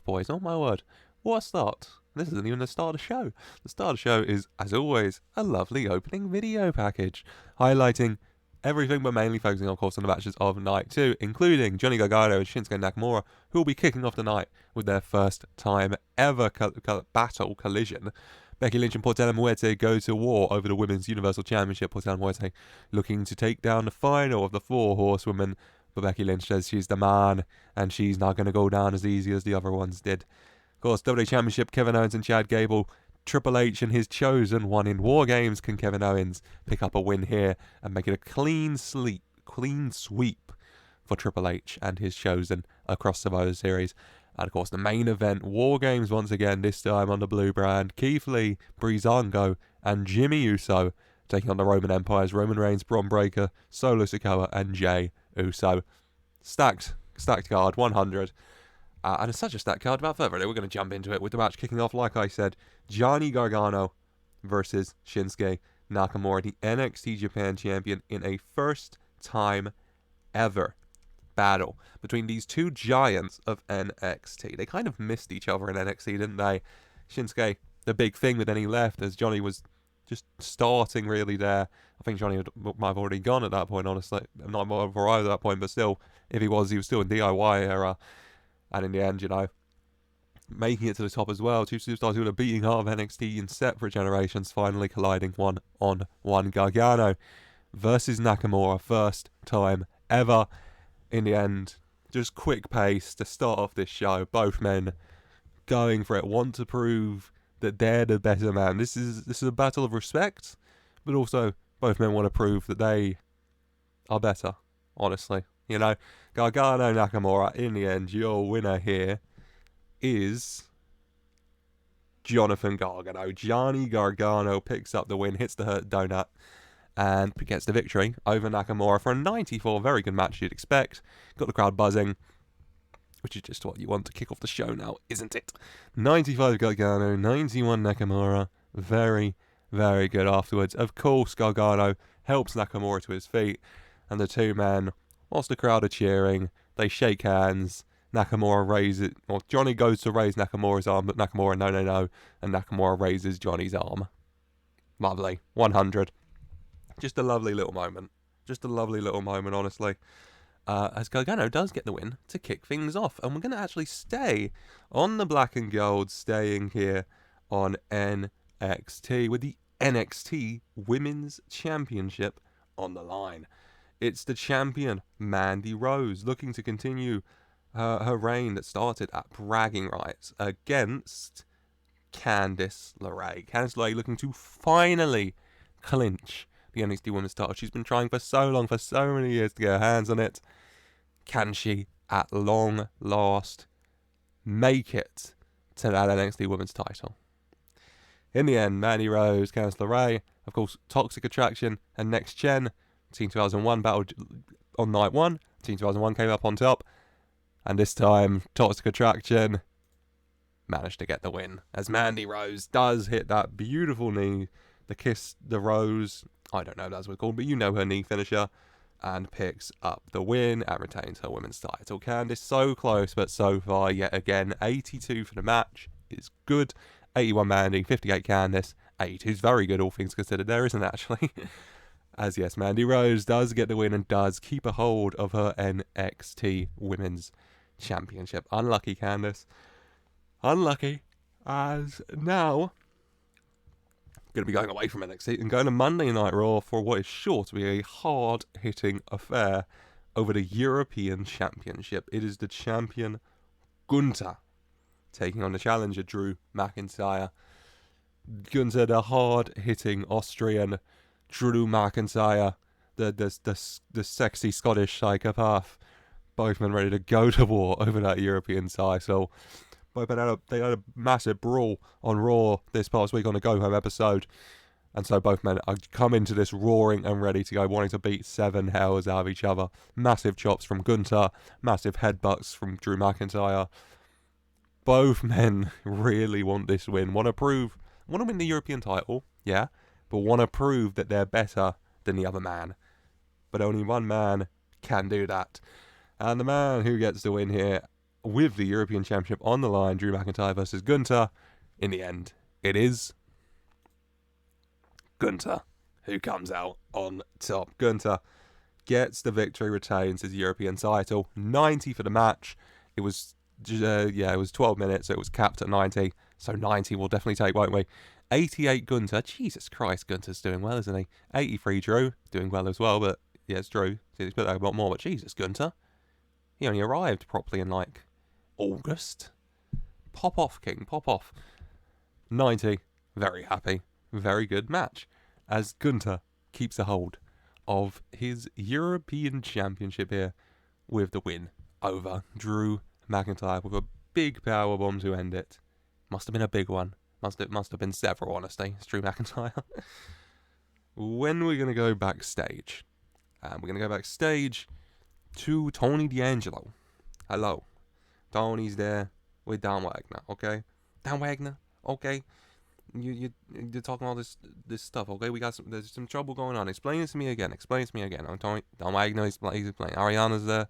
boys! Oh my word, what a start! This isn't even the start of the show. The start of the show is, as always, a lovely opening video package highlighting everything, but mainly focusing, of course, on the matches of night 2, including Johnny Gargano and Shinsuke Nakamura, who will be kicking off the night with their first time ever battle collision. Becky Lynch and Portela Muerte go to war over the Women's Universal Championship. Portela Muerte looking to take down the final of the 4 horsewomen, but Becky Lynch says she's the man, and she's not going to go down as easy as the other ones did. Of course, WWE Championship, Kevin Owens and Chad Gable. Triple H and his chosen one in WarGames. Can Kevin Owens pick up a win here and make it a clean sweep for Triple H and his chosen across Survivor Series? And of course, the main event, WarGames once again, this time on the blue brand. Keith Lee, Breezango, and Jimmy Uso taking on the Roman Empire's Roman Reigns, Bron Breakker, Solo Sikoa, and Jey Uso. Stacked card, 100. And it's such a stacked card. Without further ado, we're going to jump into it with the match kicking off, like I said, Johnny Gargano versus Shinsuke Nakamura, the NXT Japan champion, in a first time ever battle between these two giants of NXT. They kind of missed each other in NXT, didn't they? Shinsuke, the big thing, but then he left as Johnny was just starting really there. I think Johnny might have already gone at that point, honestly. Not arrived at that point, but still, if he was still in DIY era. And in the end, you know, making it to the top as well. Two superstars who are beating heart of NXT in separate generations, finally colliding one-on-one. Gargano versus Nakamura, first time ever. In the end, just quick pace to start off this show. Both men going for it, want to prove that they're the better man. This is a battle of respect, but also both men want to prove that they are better, honestly. You know, Gargano Nakamura, in the end, your winner here is Jonathan Gargano. Johnny Gargano picks up the win, hits the hurt donut, and gets the victory over Nakamura for a 94. Very good match you'd expect. Got the crowd buzzing, which is just what you want to kick off the show now, isn't it? 95 Gargano, 91 Nakamura. Very, very good afterwards. Of course, Gargano helps Nakamura to his feet, and the two men, whilst the crowd are cheering, they shake hands. Nakamura raises, or Johnny goes to raise Nakamura's arm, but Nakamura, no, and Nakamura raises Johnny's arm. Lovely. 100. Just a lovely little moment. Honestly. As Gargano does get the win to kick things off. And we're going to actually stay on the black and gold, staying here on NXT with the NXT Women's Championship on the line. It's the champion, Mandy Rose, looking to continue her reign that started at bragging rights against Candice LeRae. Candice LeRae looking to finally clinch the NXT Women's title. She's been trying for so long, for so many years, to get her hands on it. Can she, at long last, make it to that NXT Women's title? In the end, Mandy Rose, Candice LeRae, of course, Toxic Attraction and Next Gen. Team 2001 battled on night 1. Team 2001 came up on top. And this time, Toxic Attraction managed to get the win, as Mandy Rose does hit that beautiful knee, the kiss, the rose, I don't know if that's what it's called, but you know her knee finisher, and picks up the win and retains her women's title. Candice so close, but so far yet again. 82 for the match is good. 81 Mandy, 58 Candice, 82's very good, all things considered. There isn't actually. As yes, Mandy Rose does get the win and does keep a hold of her NXT Women's Championship. Unlucky Candice. Unlucky. As now, going to be going away from NXT and going to Monday Night Raw for what is sure to be a hard-hitting affair over the European Championship. It is the champion, Gunther, taking on the challenger, Drew McIntyre. Gunther, the hard-hitting Austrian, Drew McIntyre, the sexy Scottish psychopath. Both men ready to go to war over that European title. Both men they had a massive brawl on Raw this past week on a Go Home episode. And so both men are come into this roaring and ready to go, wanting to beat seven hells out of each other. Massive chops from Gunther, massive headbutts from Drew McIntyre. Both men really want this win. Want to win the European title, yeah, but want to prove that they're better than the other man. But only one man can do that. And the man who gets the win here, with the European Championship on the line, Drew McIntyre versus Gunther. In the end, it is Gunther who comes out on top. Gunther gets the victory, retains his European title. 90 for the match. It was, it was 12 minutes, so it was capped at 90. So 90 we'll definitely take, won't we? 88 Gunther. Jesus Christ, Gunther's doing well, isn't he? 83 Drew, doing well as well, but yeah, it's Drew. So he's put that a lot more, but Jesus, Gunther. He only arrived properly in like August. Pop off, King, pop off. 90, very happy. Very good match, as Gunther keeps a hold of his European Championship here with the win over Drew McIntyre with a big powerbomb to end it. Must have been a big one. Must have been several, honestly. It's Drew McIntyre. When we're going to go backstage, we're going to go backstage to Tony D'Angelo. Hello. Tony's there with Don Wagner, okay? Don Wagner, okay? You're talking all this stuff, okay? There's some trouble going on. Explain it to me again. I'm Tony. Don Wagner, he's playing. Ariana's there,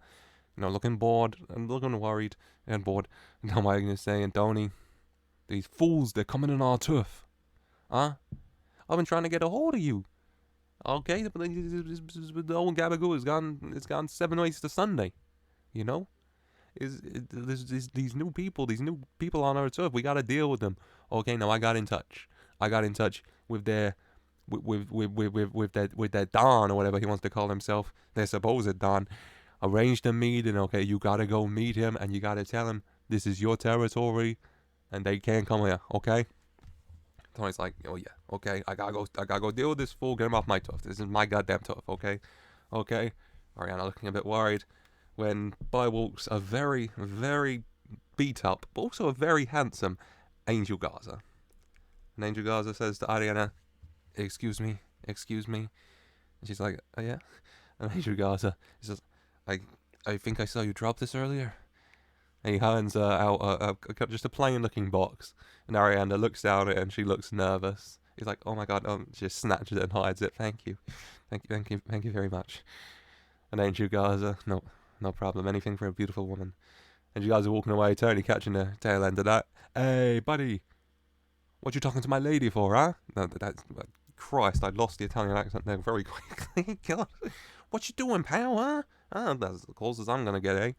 looking bored and looking worried and bored. And Don Wagner's saying, Tony, these fools, they're coming on our turf. Huh? I've been trying to get a hold of you. Okay, the old Gabagoo it's gone 7 ways to Sunday. There's these new people on our turf. We gotta deal with them. Okay, now I got in touch with their their Don, or whatever he wants to call himself, their supposed Don. Arranged a meeting. Okay, you gotta go meet him and you gotta tell him this is your territory and they can't come here. Okay. Tony's like, oh yeah, okay, I gotta go deal with this fool. Get him off my turf. This is my goddamn turf. Okay. Ariana looking a bit worried when by walks a very, very beat up, but also a very handsome Angel Garza. And Angel Garza says to Ariana, excuse me. And she's like, oh yeah? And Angel Garza says, I think I saw you drop this earlier. And he hands out just a plain looking box. And Ariana looks down at it and she looks nervous. He's like, oh my god, she just snatches it and hides it. Thank you very much. And Angel Garza, no problem. Anything for a beautiful woman. And you guys are walking away, Tony catching the tail end of that. Hey, buddy. What you talking to my lady for, huh? No, that's... Christ, I lost the Italian accent there very quickly. God. What you doing, pal, huh? That's as close as I'm gonna get, eh?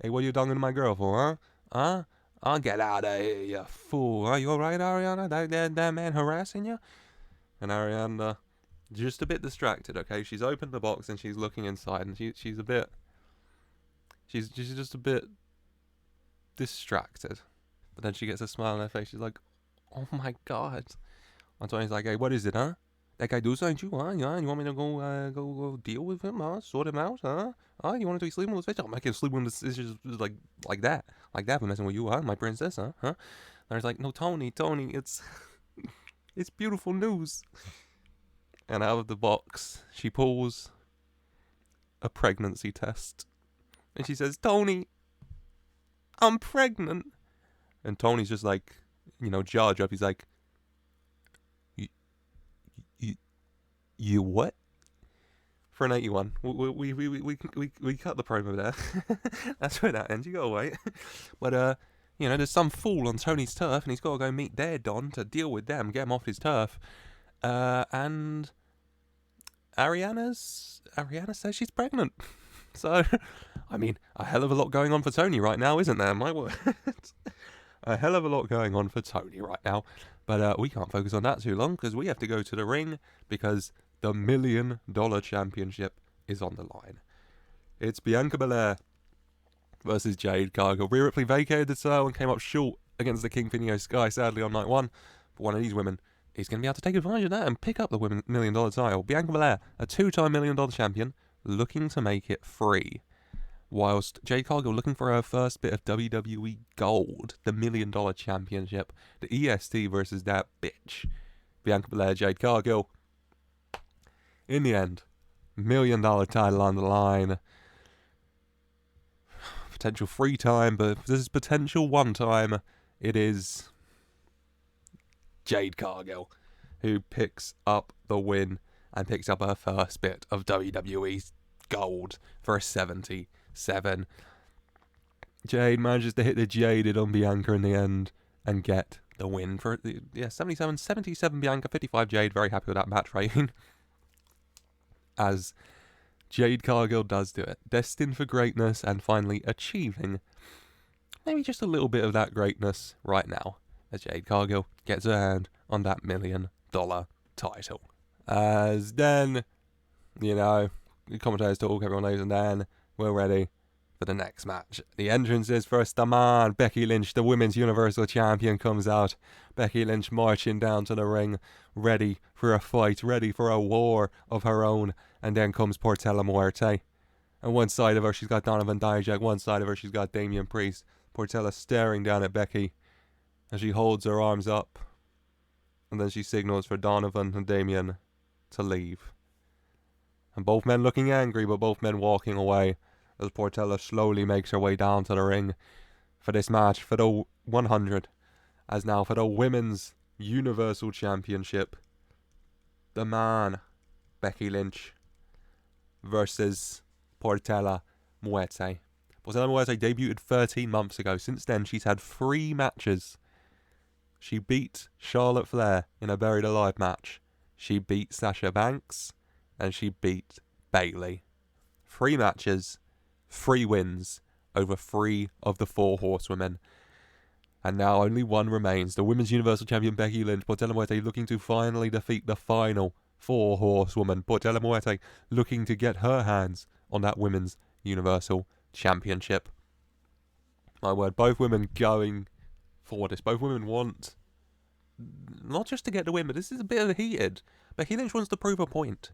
Hey, what you talking to my girl for, huh? I'll get out of here, you fool. Are you alright, Ariana? That man harassing you? And Ariana, just a bit distracted, okay? She's opened the box and she's looking inside and she's just a bit distracted. But then she gets a smile on her face. She's like, oh my god. And Tony's like, hey, what is it, huh? That guy do something to you, huh? Yeah, you want me to go deal with him, huh? Sort him out, huh? You want to be sleeping with his face? I'm not gonna sleep with his just like that for messing with you, huh? My princess, huh? And I was like, no, Tony, it's it's beautiful news. And out of the box, she pulls a pregnancy test. And she says, Tony, I'm pregnant. And Tony's just like, jaw drop. He's like, you what? For an 81. We cut the promo there. That's where that ends. You go away. But, there's some fool on Tony's turf and he's got to go meet their Don to deal with them, get him off his turf. And Ariana says she's pregnant. So, I mean, a hell of a lot going on for Tony right now, isn't there? My word. A hell of a lot going on for Tony right now. But we can't focus on that too long because we have to go to the ring because the $1 million championship is on the line. It's Bianca Belair versus Jade Cargill. Rhea Ripley vacated the title and came up short against the Kingpin Sky, sadly, on night one. But one of these women is going to be able to take advantage of that and pick up the $1 million title. Bianca Belair, a 2-time $1 million champion, looking to make it free. Whilst Jade Cargill looking for her first bit of WWE gold, the $1 million championship, the EST versus that bitch. Bianca Belair, Jade Cargill. In the end, $1 million title on the line. Potential free time, but this is potential one time. It is Jade Cargill who picks up the win and picks up her first bit of WWE's gold for a 77. Jade manages to hit the Jaded on Bianca in the end and get the win for 77 Bianca, 55 Jade. Very happy with that match rating. As Jade Cargill does do it, destined for greatness and finally achieving maybe just a little bit of that greatness right now, as Jade Cargill gets her hand on that $1 million title. As then, the commentators talk, everyone knows, and then we're ready for the next match. The entrance is first the man, Becky Lynch, the Women's Universal Champion, comes out. Becky Lynch marching down to the ring, ready for a fight, ready for a war of her own. And then comes Portela Muerte. On one side of her, she's got Donovan Dijak. One side of her, she's got Damian Priest. Portela staring down at Becky as she holds her arms up. And then she signals for Donovan and Damian to leave. And both men looking angry, but both men walking away as Portela slowly makes her way down to the ring for this match for the 100. As now for the Women's Universal Championship, the man, Becky Lynch, versus Portela Muerte. Portela Muerte debuted 13 months ago. Since then, she's had 3 matches. She beat Charlotte Flair in a Buried Alive match. She beat Sasha Banks. And she beat Bayley. 3 matches, 3 wins over 3 of the 4 horsewomen. And now only one remains. The Women's Universal Champion Becky Lynch. Portela Muerte looking to finally defeat the final 4 horsewoman. Portela Muerte looking to get her hands on that Women's Universal Championship. My word, both women going for this. Both women want not just to get the win, but this is a bit of heated. Becky Lynch wants to prove a point.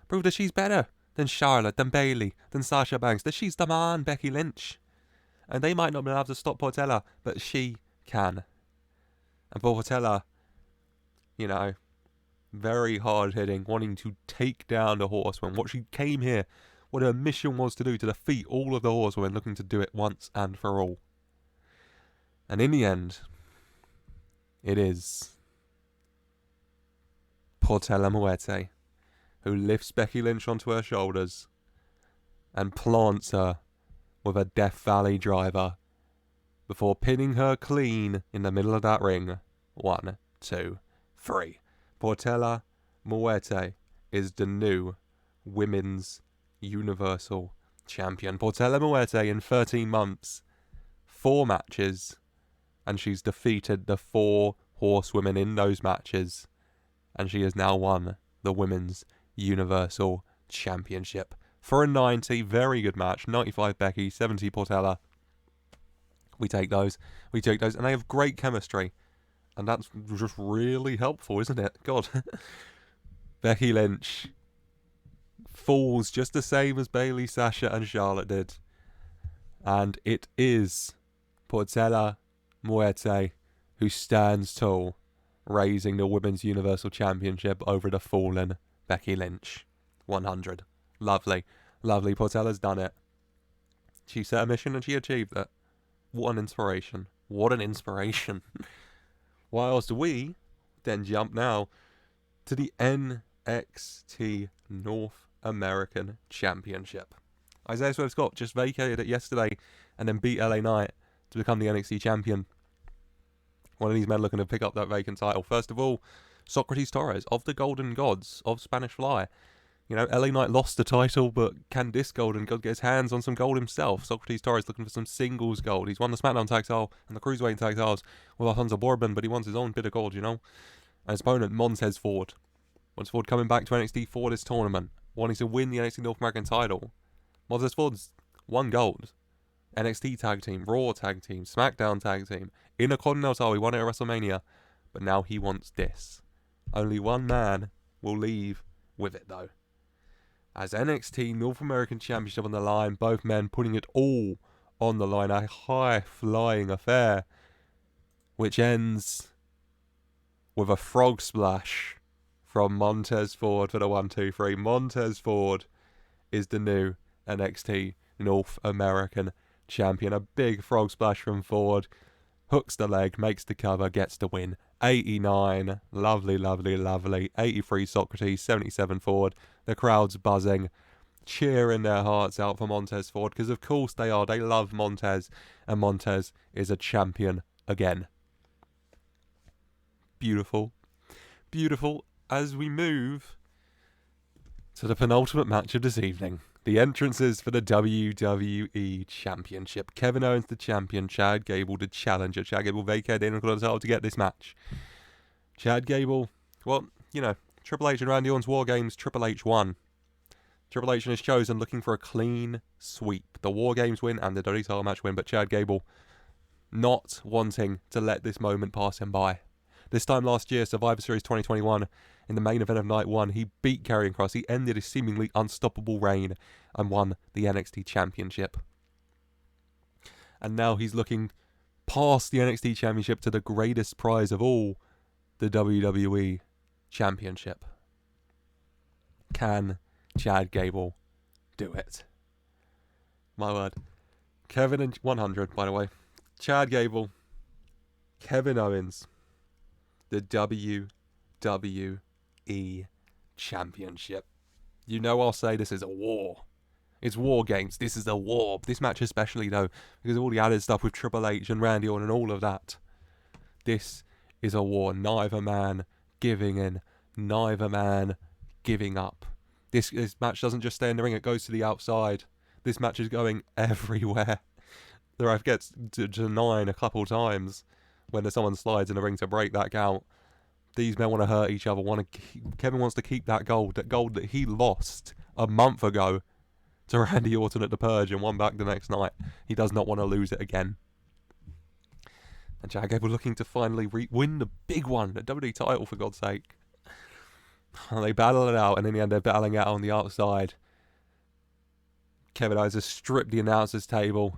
Prove that she's better than Charlotte, than Bayley, than Sasha Banks. That she's the man, Becky Lynch. And they might not be able to stop Portela, but she can. And for Portela, very hard-hitting, wanting to take down the horsewomen. What she came here, what her mission was to do, to defeat all of the horsewomen, looking to do it once and for all. And in the end, it is Portela Muerte who lifts Becky Lynch onto her shoulders and plants her with a Death Valley driver before pinning her clean in the middle of that ring. 1, 2, 3. Portela Muerte is the new Women's Universal Champion. Portela Muerte in 13 months, 4 matches, and she's defeated the 4 horsewomen in those matches, and she has now won the Women's Universal Championship for a 90. Very good match. 95 Becky, 70 Portela. We take those, and they have great chemistry, and that's just really helpful, isn't it? God. Becky Lynch falls just the same as Bayley, Sasha, and Charlotte did, and it is Portela Muerte who stands tall, raising the Women's Universal Championship over the fallen Becky Lynch. 100. Lovely. Portela's done it. She set a mission and she achieved it. What an inspiration. Whilst we then jump now to the NXT North American Championship. Isaiah Swerve Scott just vacated it yesterday and then beat LA Knight to become the NXT champion. One of these men looking to pick up that vacant title. First of all, Socrates Torres of the Golden Gods of Spanish Fly. LA Knight lost the title, but can this Golden God get his hands on some gold himself? Socrates Torres looking for some singles gold. He's won the SmackDown tag title and the Cruiserweight tag titles with Alfonso Bourbon, but he wants his own bit of gold, And his opponent, Montez Ford. Montez Ford coming back to NXT for this tournament, wanting to win the NXT North American title. Montez Ford's won gold. NXT tag team, Raw tag team, SmackDown tag team, Intercontinental, he won it at WrestleMania, but now he wants this. Only one man will leave with it though. As NXT North American Championship on the line, both men putting it all on the line, a high-flying affair, which ends with a frog splash from Montez Ford for the 1, 2, 3. Montez Ford is the new NXT North American Champion. A big frog splash from Ford. Hooks the leg, makes the cover, gets the win. 89. Lovely. 83 Socrates, 77 Ford. The crowd's buzzing. cheering their hearts out for Montez Ford, because of course they are. They love Montez, and Montez is a champion again. Beautiful. Beautiful. As we move to the penultimate match of this evening, the entrances for the WWE Championship. Kevin Owens the champion, Chad Gable the challenger. Chad Gable vacated the Intercontinental to get this match. Chad Gable, well, you know, Triple H and Randy Orton's WarGames, Triple H won. Triple H and his chosen looking for a clean sweep. The WarGames win and the WWE title match win, but Chad Gable not wanting to let this moment pass him by. This time last year, Survivor Series 2021, in the main event of Night 1, he beat Karrion Kross. He ended his seemingly unstoppable reign and won the NXT Championship. And now he's looking past the NXT Championship to the greatest prize of all, the WWE Championship. Can Chad Gable do it? My word. Kevin and 100, by the way. Chad Gable, Kevin Owens, the WWE Championship. You know I'll say this is a war. It's WarGames. This is a war. This match especially, though, because of all the added stuff with Triple H and Randy Orton and all of that. This is a war. Neither man giving in. Neither man giving up. This match doesn't just stay in the ring. It goes to the outside. This match is going everywhere. The ref gets to 9 a couple times when someone slides in the ring to break that count. These men want to hurt each other. Kevin wants to keep that gold that he lost a month ago to Randy Orton at the Purge and won back the next night. He does not want to lose it again. And Chad Gable looking to finally win the big one, the WWE title, for God's sake. And they battle it out, and in the end they're battling out on the outside. Kevin Owens has stripped the announcer's table.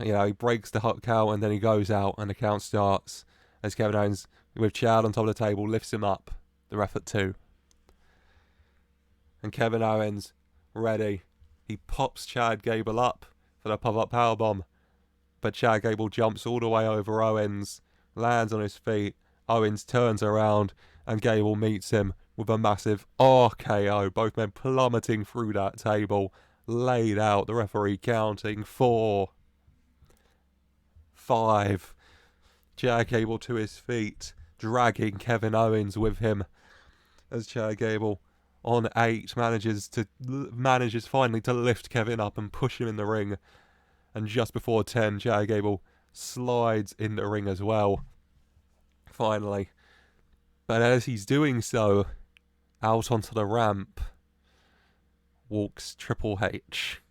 You know, he breaks the count and then he goes out and the count starts as Kevin Owens, with Chad on top of the table, lifts him up. The ref at 2. And Kevin Owens, ready. He pops Chad Gable up for the pop-up powerbomb. But Chad Gable jumps all the way over Owens, lands on his feet. Owens turns around and Gable meets him with a massive RKO. Both men plummeting through that table. Laid out. The referee counting 4, 5. Chad Gable to his feet, dragging Kevin Owens with him. As Chad Gable on 8 manages finally to lift Kevin up and push him in the ring. And just before 10, Chad Gable slides in the ring as well. Finally. But as he's doing so, out onto the ramp walks Triple H.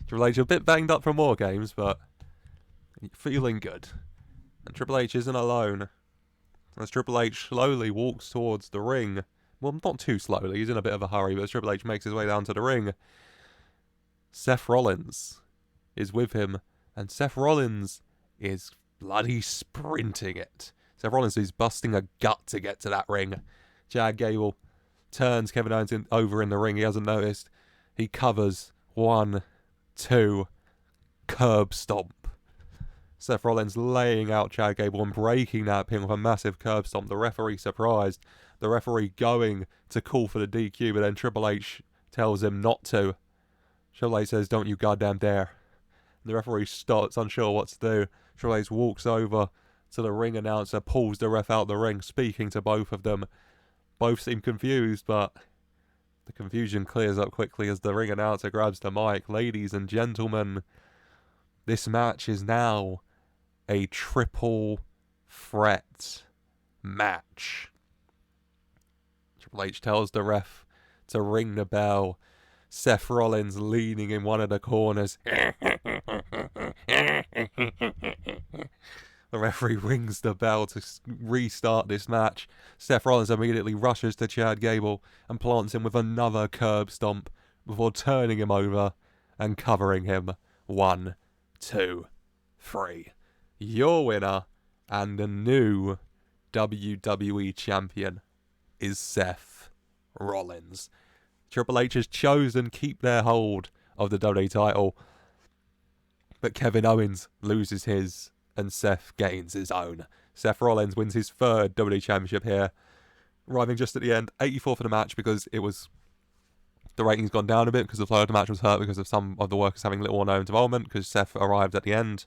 Triple H a bit banged up from WarGames, but feeling good. And Triple H isn't alone. As Triple H slowly walks towards the ring. Well, not too slowly, he's in a bit of a hurry, but as Triple H makes his way down to the ring, Seth Rollins is with him, and Seth Rollins is bloody sprinting it. Seth Rollins is busting a gut to get to that ring. Chad Gable turns Kevin Owens over in the ring. He hasn't noticed. He covers 1, 2, curb stomp. Seth Rollins laying out Chad Gable and breaking that pin with a massive curb stomp. The referee surprised. The referee going to call for the DQ, but then Triple H tells him not to. Triple H says, "Don't you goddamn dare." And the referee starts unsure what to do. Triple H walks over to the ring announcer, pulls the ref out the ring, speaking to both of them. Both seem confused, but the confusion clears up quickly as the ring announcer grabs the mic. Ladies and gentlemen, this match is now a triple threat match. Triple H tells the ref to ring the bell. Seth Rollins leaning in one of the corners. The referee rings the bell to restart this match. Seth Rollins immediately rushes to Chad Gable and plants him with another curb stomp before turning him over and covering him. 1, 2, 3. Your winner and the new WWE Champion is Seth Rollins. Triple H has chosen keep their hold of the WWE title, but Kevin Owens loses his and Seth gains his own. Seth Rollins wins his 3rd WWE Championship here, arriving just at the end, 84 for the match, because it was the rating's gone down a bit because the flow of the match was hurt because of some of the workers having little or no involvement because Seth arrived at the end.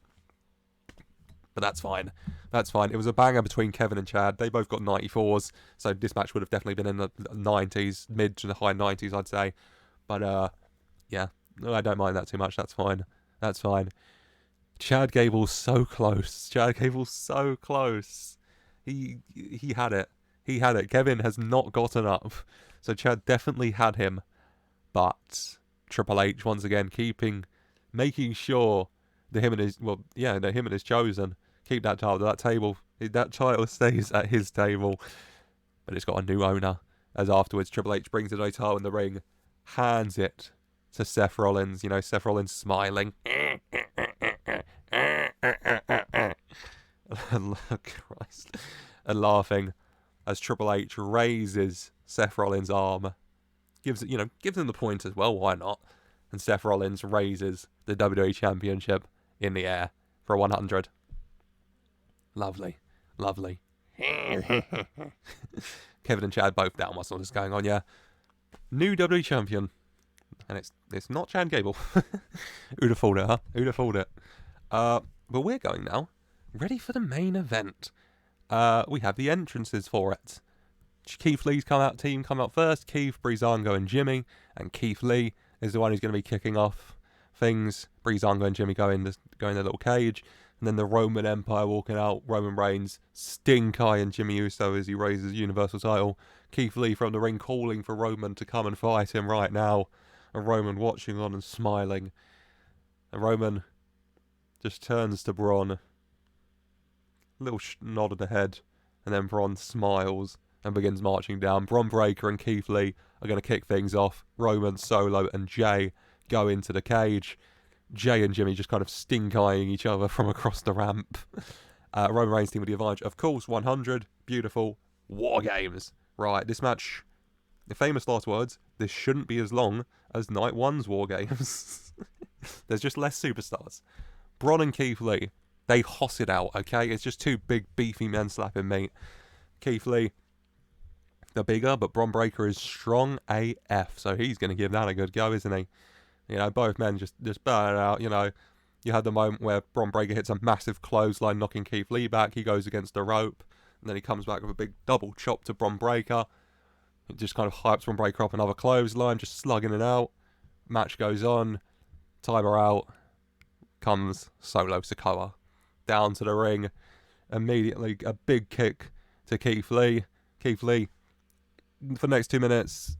But that's fine. That's fine. It was a banger between Kevin and Chad. They both got 94s, so this match would have definitely been in the 90s, mid to the high 90s, I'd say. But, yeah, I don't mind that too much. That's fine. That's fine. Chad Gable's so close. Chad Gable's so close. He had it. He had it. Kevin has not gotten up. So Chad definitely had him. But Triple H, once again, making sure that him and his chosen keep that title. That title stays at his table. But it's got a new owner. As afterwards, Triple H brings the title in the ring, hands it to Seth Rollins. You know, Seth Rollins smiling. Christ. And laughing as Triple H raises Seth Rollins' arm. Gives him the point as well, why not? And Seth Rollins raises the WWE Championship in the air for 100. Lovely. Lovely. Kevin and Chad both down whilst all this is going on, yeah. New WWE Champion. And it's not Chad Gable. Who'd have thought it, huh? Who'd have thought it? But we're going now. Ready for the main event. We have the entrances for it. Keith Lee's team come out first. Keith, Breezango and Jimmy. And Keith Lee is the one who's going to be kicking off things. Breezango and Jimmy go in the little cage. And then the Roman Empire walking out. Roman Reigns, Sting Kai and Jimmy Uso as he raises Universal title. Keith Lee from the ring calling for Roman to come and fight him right now. And Roman watching on and smiling. And Roman just turns to Braun. Little nod of the head. And then Braun smiles and begins marching down. Braun Breaker and Keith Lee are going to kick things off. Roman, Solo and Jay go into the cage. Jay and Jimmy just kind of stink-eyeing each other from across the ramp. Roman Reigns team with the advantage. Of course, 100. Beautiful. WarGames. Right, this match, the famous last words, this shouldn't be as long as Night 1's WarGames. There's just less superstars. Braun and Keith Lee, they hoss it out, okay? It's just two big, beefy men slapping meat. Keith Lee, the bigger, but Braun Breaker is strong AF, so he's going to give that a good go, isn't he? You know, both men just burn it out, you know. You had the moment where Braun Breaker hits a massive clothesline, knocking Keith Lee back. He goes against the rope, and then he comes back with a big double chop to Braun Breaker. It just kind of hypes Braun Breaker up another clothesline, just slugging it out. Match goes on. Timer out. Comes Solo Sikoa down to the ring. Immediately a big kick to Keith Lee. Keith Lee, for the next 2 minutes,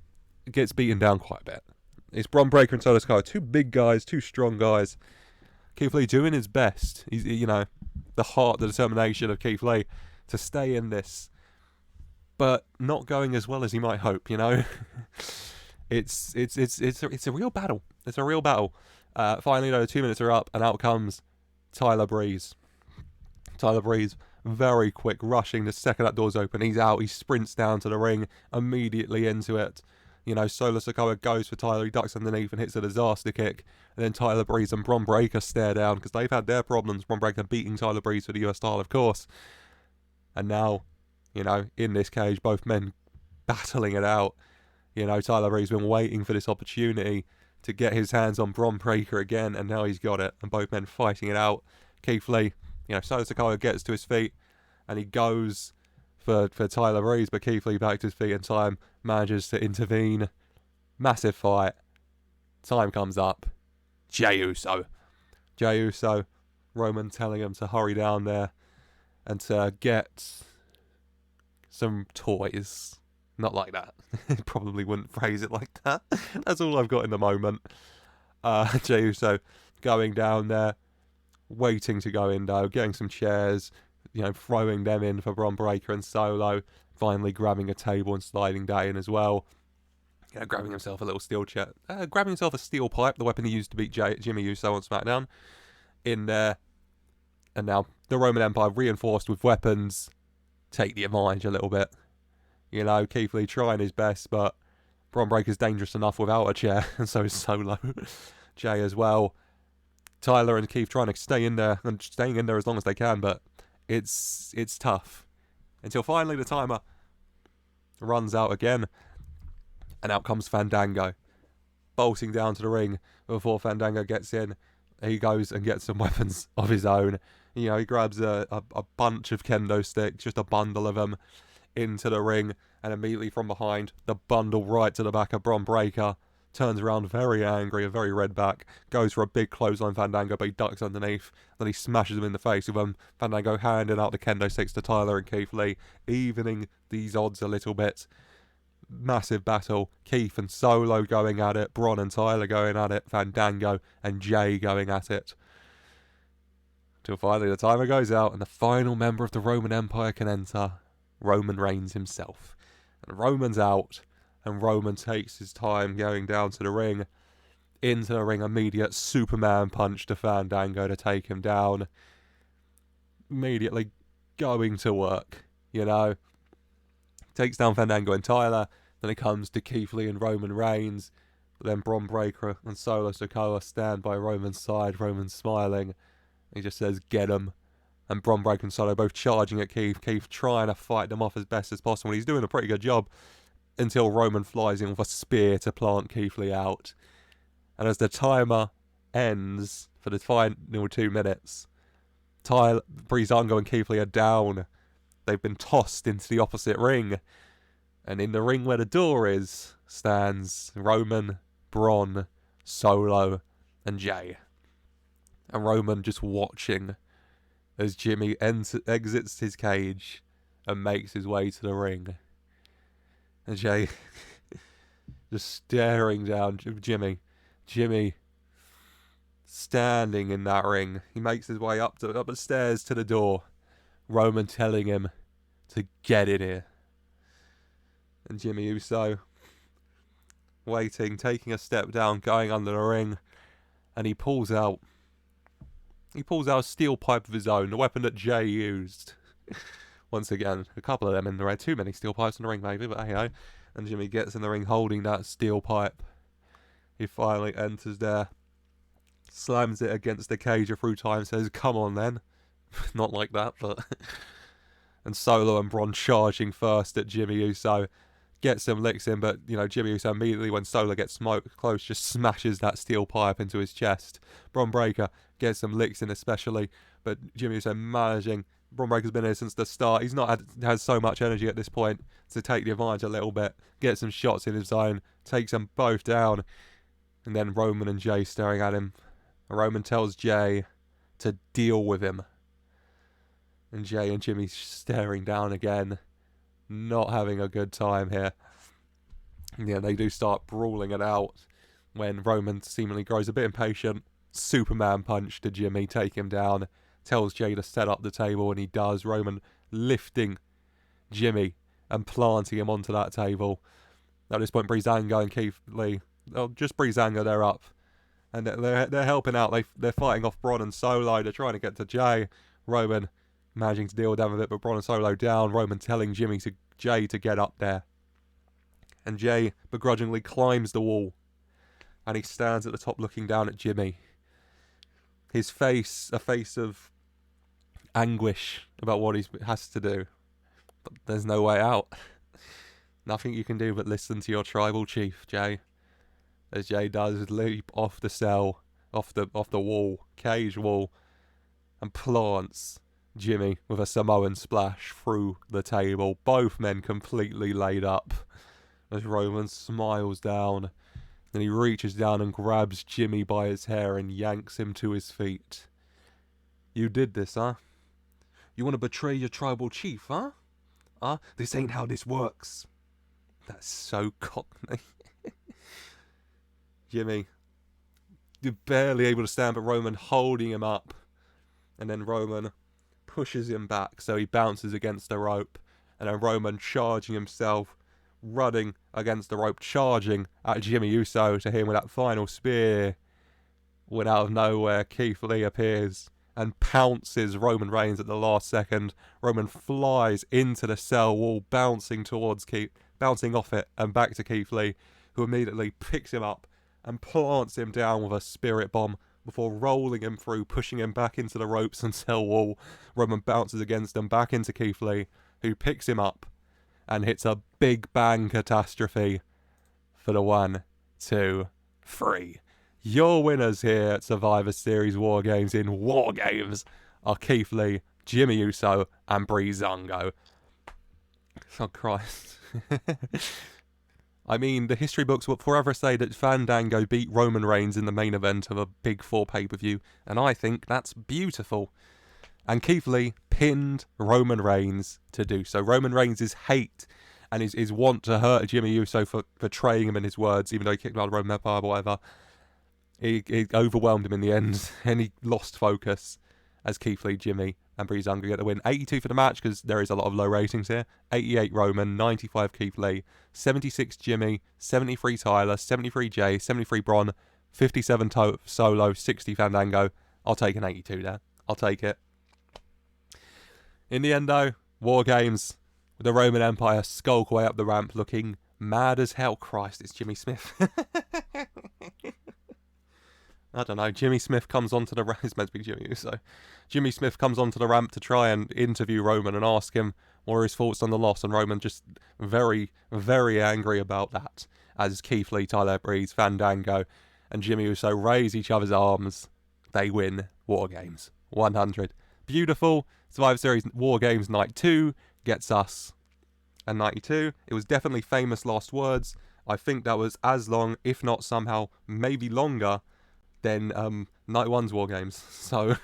gets beaten down quite a bit. It's Braun Breaker and Solo Sikoa, two big guys, two strong guys. Keith Lee doing his best. He's, you know, the heart, the determination of Keith Lee to stay in this, but not going as well as he might hope. You know, it's a real battle. It's a real battle. Finally, though, 2 minutes are up, and out comes Tyler Breeze. Tyler Breeze, very quick, rushing. The second that door's open, he's out. He sprints down to the ring, immediately into it. You know, Solo Sikoa goes for Tyler. He ducks underneath and hits a disaster kick. And then Tyler Breeze and Braun Breaker stare down because they've had their problems. Braun Breaker beating Tyler Breeze for the US title, of course. And now, you know, in this cage, both men battling it out. You know, Tyler Breeze been waiting for this opportunity to get his hands on Braun Breaker again, and now he's got it. And both men fighting it out. Keith Lee, you know, Solo Sikoa gets to his feet and he goes for Tyler Breeze, but Keith Lee back to his feet in time, manages to intervene. Massive fight. Time comes up. Jey Uso, Roman telling him to hurry down there and to get some toys. Not like that. Probably wouldn't phrase it like that. That's all I've got in the moment. Jey Uso going down there, waiting to go in though, getting some chairs, you know, throwing them in for Braun Breaker and Solo, finally grabbing a table and sliding that in as well. You know, grabbing himself a little steel chair, grabbing himself a steel pipe, the weapon he used to beat Jimmy Uso on SmackDown, in there. And now the Roman Empire, reinforced with weapons, take the advantage a little bit. You know, Keith Lee trying his best, but Braun Breaker's dangerous enough without a chair, and so is Solo. Jay as well. Tyler and Keith trying to stay in there, and staying in there as long as they can, but it's tough. Until finally the timer runs out again, and out comes Fandango. bolting down to the ring before Fandango gets in. He goes and gets some weapons of his own. He grabs a bunch of kendo sticks, just a bundle of them, into the ring, and immediately from behind, the bundle right to the back of Bron Breakker. Turns around very angry, a very red back, goes for a big clothesline Fandango, but he ducks underneath. Then he smashes him in the face with him. Fandango handing out the kendo sticks to Tyler and Keith Lee, evening these odds a little bit. Massive battle. Keith and Solo going at it, Bron and Tyler going at it, Fandango and Jay going at it. Till finally the timer goes out and the final member of the Roman Empire can enter, Roman Reigns himself. And Roman's out, and Roman takes his time going down to the ring. Into the ring, immediate Superman punch to Fandango to take him down. Immediately going to work, Takes down Fandango and Tyler. Then it comes to Keith Lee and Roman Reigns. Then Bron Breakker and Solo Sikoa stand by Roman's side. Roman's smiling. He just says, "Get him." And Bron Breakker and Solo both charging at Keith. Keith trying to fight them off as best as possible. He's doing a pretty good job until Roman flies in with a spear to plant Keith Lee out. And as the timer ends for the final 2 minutes, Breezango and Keith Lee are down. They've been tossed into the opposite ring. And in the ring where the door is, stands Roman, Bron, Solo, and Jay. And Roman just watching as Jimmy exits his cage and makes his way to the ring. And Jay just staring down Jimmy. Jimmy standing in that ring. He makes his way up the stairs to the door. Roman telling him to get in here. And Jimmy Uso waiting, taking a step down, going under the ring, and he pulls out a steel pipe of his own, the weapon that Jay used. Once again, a couple of them in the ring. Too many steel pipes in the ring, maybe, but hey. And Jimmy gets in the ring holding that steel pipe. He finally enters there, slams it against the cage a few times, says, "Come on then." Not like that, but... And Solo and Bron charging first at Jimmy Uso. Gets some licks in, but, Jimmy Uso immediately, when Solo gets smoked close, just smashes that steel pipe into his chest. Bron Breakker gets some licks in especially, but Jimmy Uso managing. Bron Breakker's been here since the start. He's not has so much energy at this point to take the advantage a little bit. Get some shots in his zone. Takes them both down. And then Roman and Jay staring at him. Roman tells Jay to deal with him. And Jay and Jimmy staring down again. Not having a good time here. Yeah, they do start brawling it out when Roman seemingly grows a bit impatient. Superman punch to Jimmy, take him down. Tells Jay to set up the table, and he does. Roman lifting Jimmy and planting him onto that table. At this point, Breezango and Keith Lee, just Breezango, they're up. And they're helping out. They're fighting off Bron and Solo. They're trying to get to Jay. Roman managing to deal with them a bit, but Bron and Solo down. Roman telling Jay to get up there. And Jay begrudgingly climbs the wall. And he stands at the top looking down at Jimmy. His face, a face of anguish about what he has to do. But there's no way out. Nothing you can do but listen to your tribal chief, Jay. As Jay does leap off the cell, off the wall, cage wall, and plants Jimmy with a Samoan splash through the table. Both men completely laid up. As Roman smiles down, and he reaches down and grabs Jimmy by his hair and yanks him to his feet. "You did this, huh? You want to betray your tribal chief, huh? This ain't how this works." That's so cockney. Jimmy, you're barely able to stand, but Roman holding him up. And then Roman pushes him back, so he bounces against the rope. And then Roman charging himself, running against the rope, charging at Jimmy Uso to hit him with that final spear. When out of nowhere, Keith Lee appears and pounces Roman Reigns at the last second. Roman flies into the cell wall, bouncing off it and back to Keith Lee, who immediately picks him up and plants him down with a spirit bomb before rolling him through, pushing him back into the ropes and cell wall. Roman bounces against him, back into Keith Lee, who picks him up and hits a big bang catastrophe for the 1, 2, 3. Your winners here at Survivor Series War Games in War Games are Keith Lee, Jimmy Uso, and Breezango. Oh, Christ. I mean, the history books will forever say that Fandango beat Roman Reigns in the main event of a Big 4 pay-per-view, and I think that's beautiful. And Keith Lee pinned Roman Reigns to do so. Roman Reigns' hate and his want to hurt Jimmy Uso for betraying him in his words, even though he kicked out of Roman Empire or whatever, it overwhelmed him in the end, and he lost focus as Keith Lee, Jimmy, and Breezango get the win. 82 for the match, because there is a lot of low ratings here. 88 Roman, 95 Keith Lee, 76 Jimmy, 73 Tyler, 73 Jay, 73 Bron, 57 Solo, 60 Fandango. I'll take an 82 there. I'll take it. In the end, though, War Games, with the Roman Empire skulk away up the ramp looking mad as hell. Christ, it's Jimmy Smith. I don't know. Jimmy Smith comes onto the ramp. It's meant to be Jimmy Uso. Jimmy Smith comes onto the ramp to try and interview Roman and ask him what are his thoughts on the loss. And Roman just very, very angry about that. As Keith Lee, Tyler Breeze, Fandango, and Jimmy Uso raise each other's arms. They win War Games 100. Beautiful. Survivor Series War Games Night 2 gets us a 92. It was definitely famous last words. I think that was as long, if not somehow maybe longer, than Night 1's War Games. So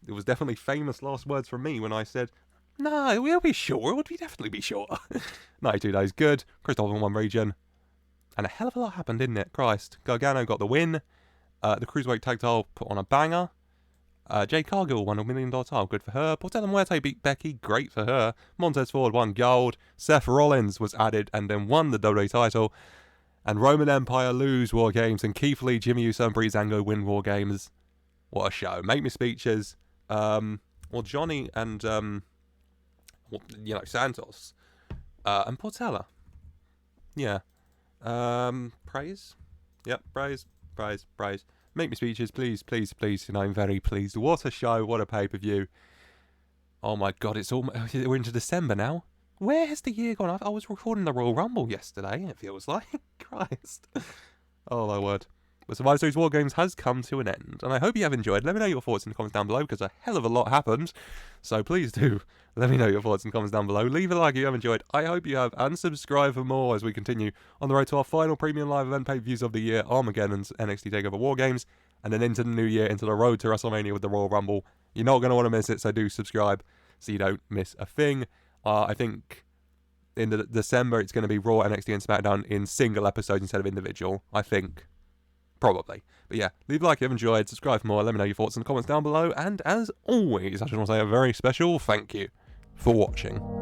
it was definitely famous last words from me when I said, no, we'll be sure. It would definitely be sure. 92 days good. Christopher in one region. And a hell of a lot happened, didn't it? Christ. Gargano got the win. The Cruiserweight Tag Title put on a banger. Jade Cargill won $1 million title. Good for her. Portela Muerte beat Becky. Great for her. Montez Ford won gold. Seth Rollins was added and then won the WWE title. And Roman Empire lose War Games. And Keith Lee, Jimmy Uso, and Breezango win War Games. What a show. Make me speeches. Well, Johnny and, Santos. And Portela. Yeah. Praise? Yep, praise. Make me speeches, please. I'm very pleased. What a show, what a pay-per-view. Oh my god, we're into December now. Where has the year gone? I was recording the Royal Rumble yesterday, it feels like. Christ. Oh my word. The Survivor Series War Games has come to an end, and I hope you have enjoyed. Let me know your thoughts in the comments down below, because a hell of a lot happened. So please do let me know your thoughts in the comments down below. Leave a like if you have enjoyed. I hope you have, and subscribe for more as we continue on the road to our final premium live event pay-per-views of the year, Armageddon's NXT TakeOver War Games, and then into the new year, into the road to WrestleMania with the Royal Rumble. You're not going to want to miss it, so do subscribe so you don't miss a thing. I think in December it's going to be Raw, NXT, and SmackDown in single episodes instead of individual, I think. Probably. But yeah, leave a like if you've enjoyed, subscribe for more, let me know your thoughts in the comments down below, and as always, I just want to say a very special thank you for watching.